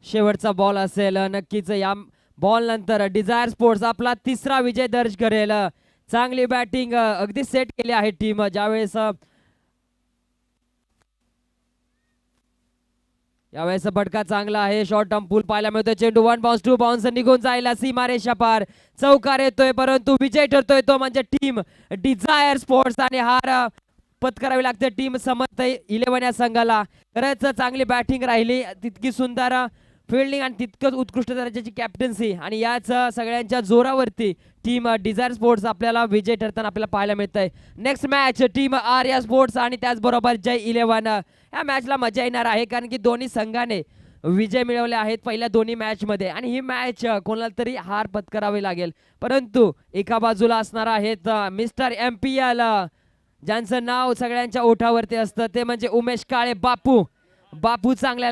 शेवटचा बॉल असेल नक्कीच या बॉल नंतर डिझायर स्पोर्ट्स आपला तिसरा विजय दर्ज करेल. चांगली बॅटिंग अगदी सेट केली आहे टीम. ज्यावेळेस यावेळेस फटका चांगला आहे. शॉर्ट टर्म पूल पाहायला मिळतोय. चेंडू 1 बाउन्स 2 बाउन्स निघून जायला सीमारेषा पार. चौकार येतोय परंतु विजय ठरतोय तो म्हणजे टीम डिझायर स्पोर्ट्स आणि हार पत्करावी लागते टीम समर्थ 11 या संघाला. खरंच चांगली बॅटिंग राहिली, तितकी सुंदर फिल्डिंग आणि तितकंच उत्कृष्ट दर्जाची कॅप्टन्सी आणि याच सगळ्यांच्या जोरावरती टीम डिझायर स्पोर्ट्स आपल्याला विजय ठरताना आपल्याला पाहायला मिळत आहे. Next match team Arya sports आणि त्याचबरोबर जय 11. या मॅचला मजा येणार आहे कारण की दोन्ही संघाने विजय मिळवले आहेत पहिल्या दोन्ही मॅच मध्ये आणि ही मॅच कोणाला तरी हार पत्करावी लागेल. परंतु एका बाजूला असणार आहेत मिस्टर MPL ज्यांचं नाव सगळ्यांच्या ओठावरती असतं ते म्हणजे उमेश काळे बापू. बापू चांगल्या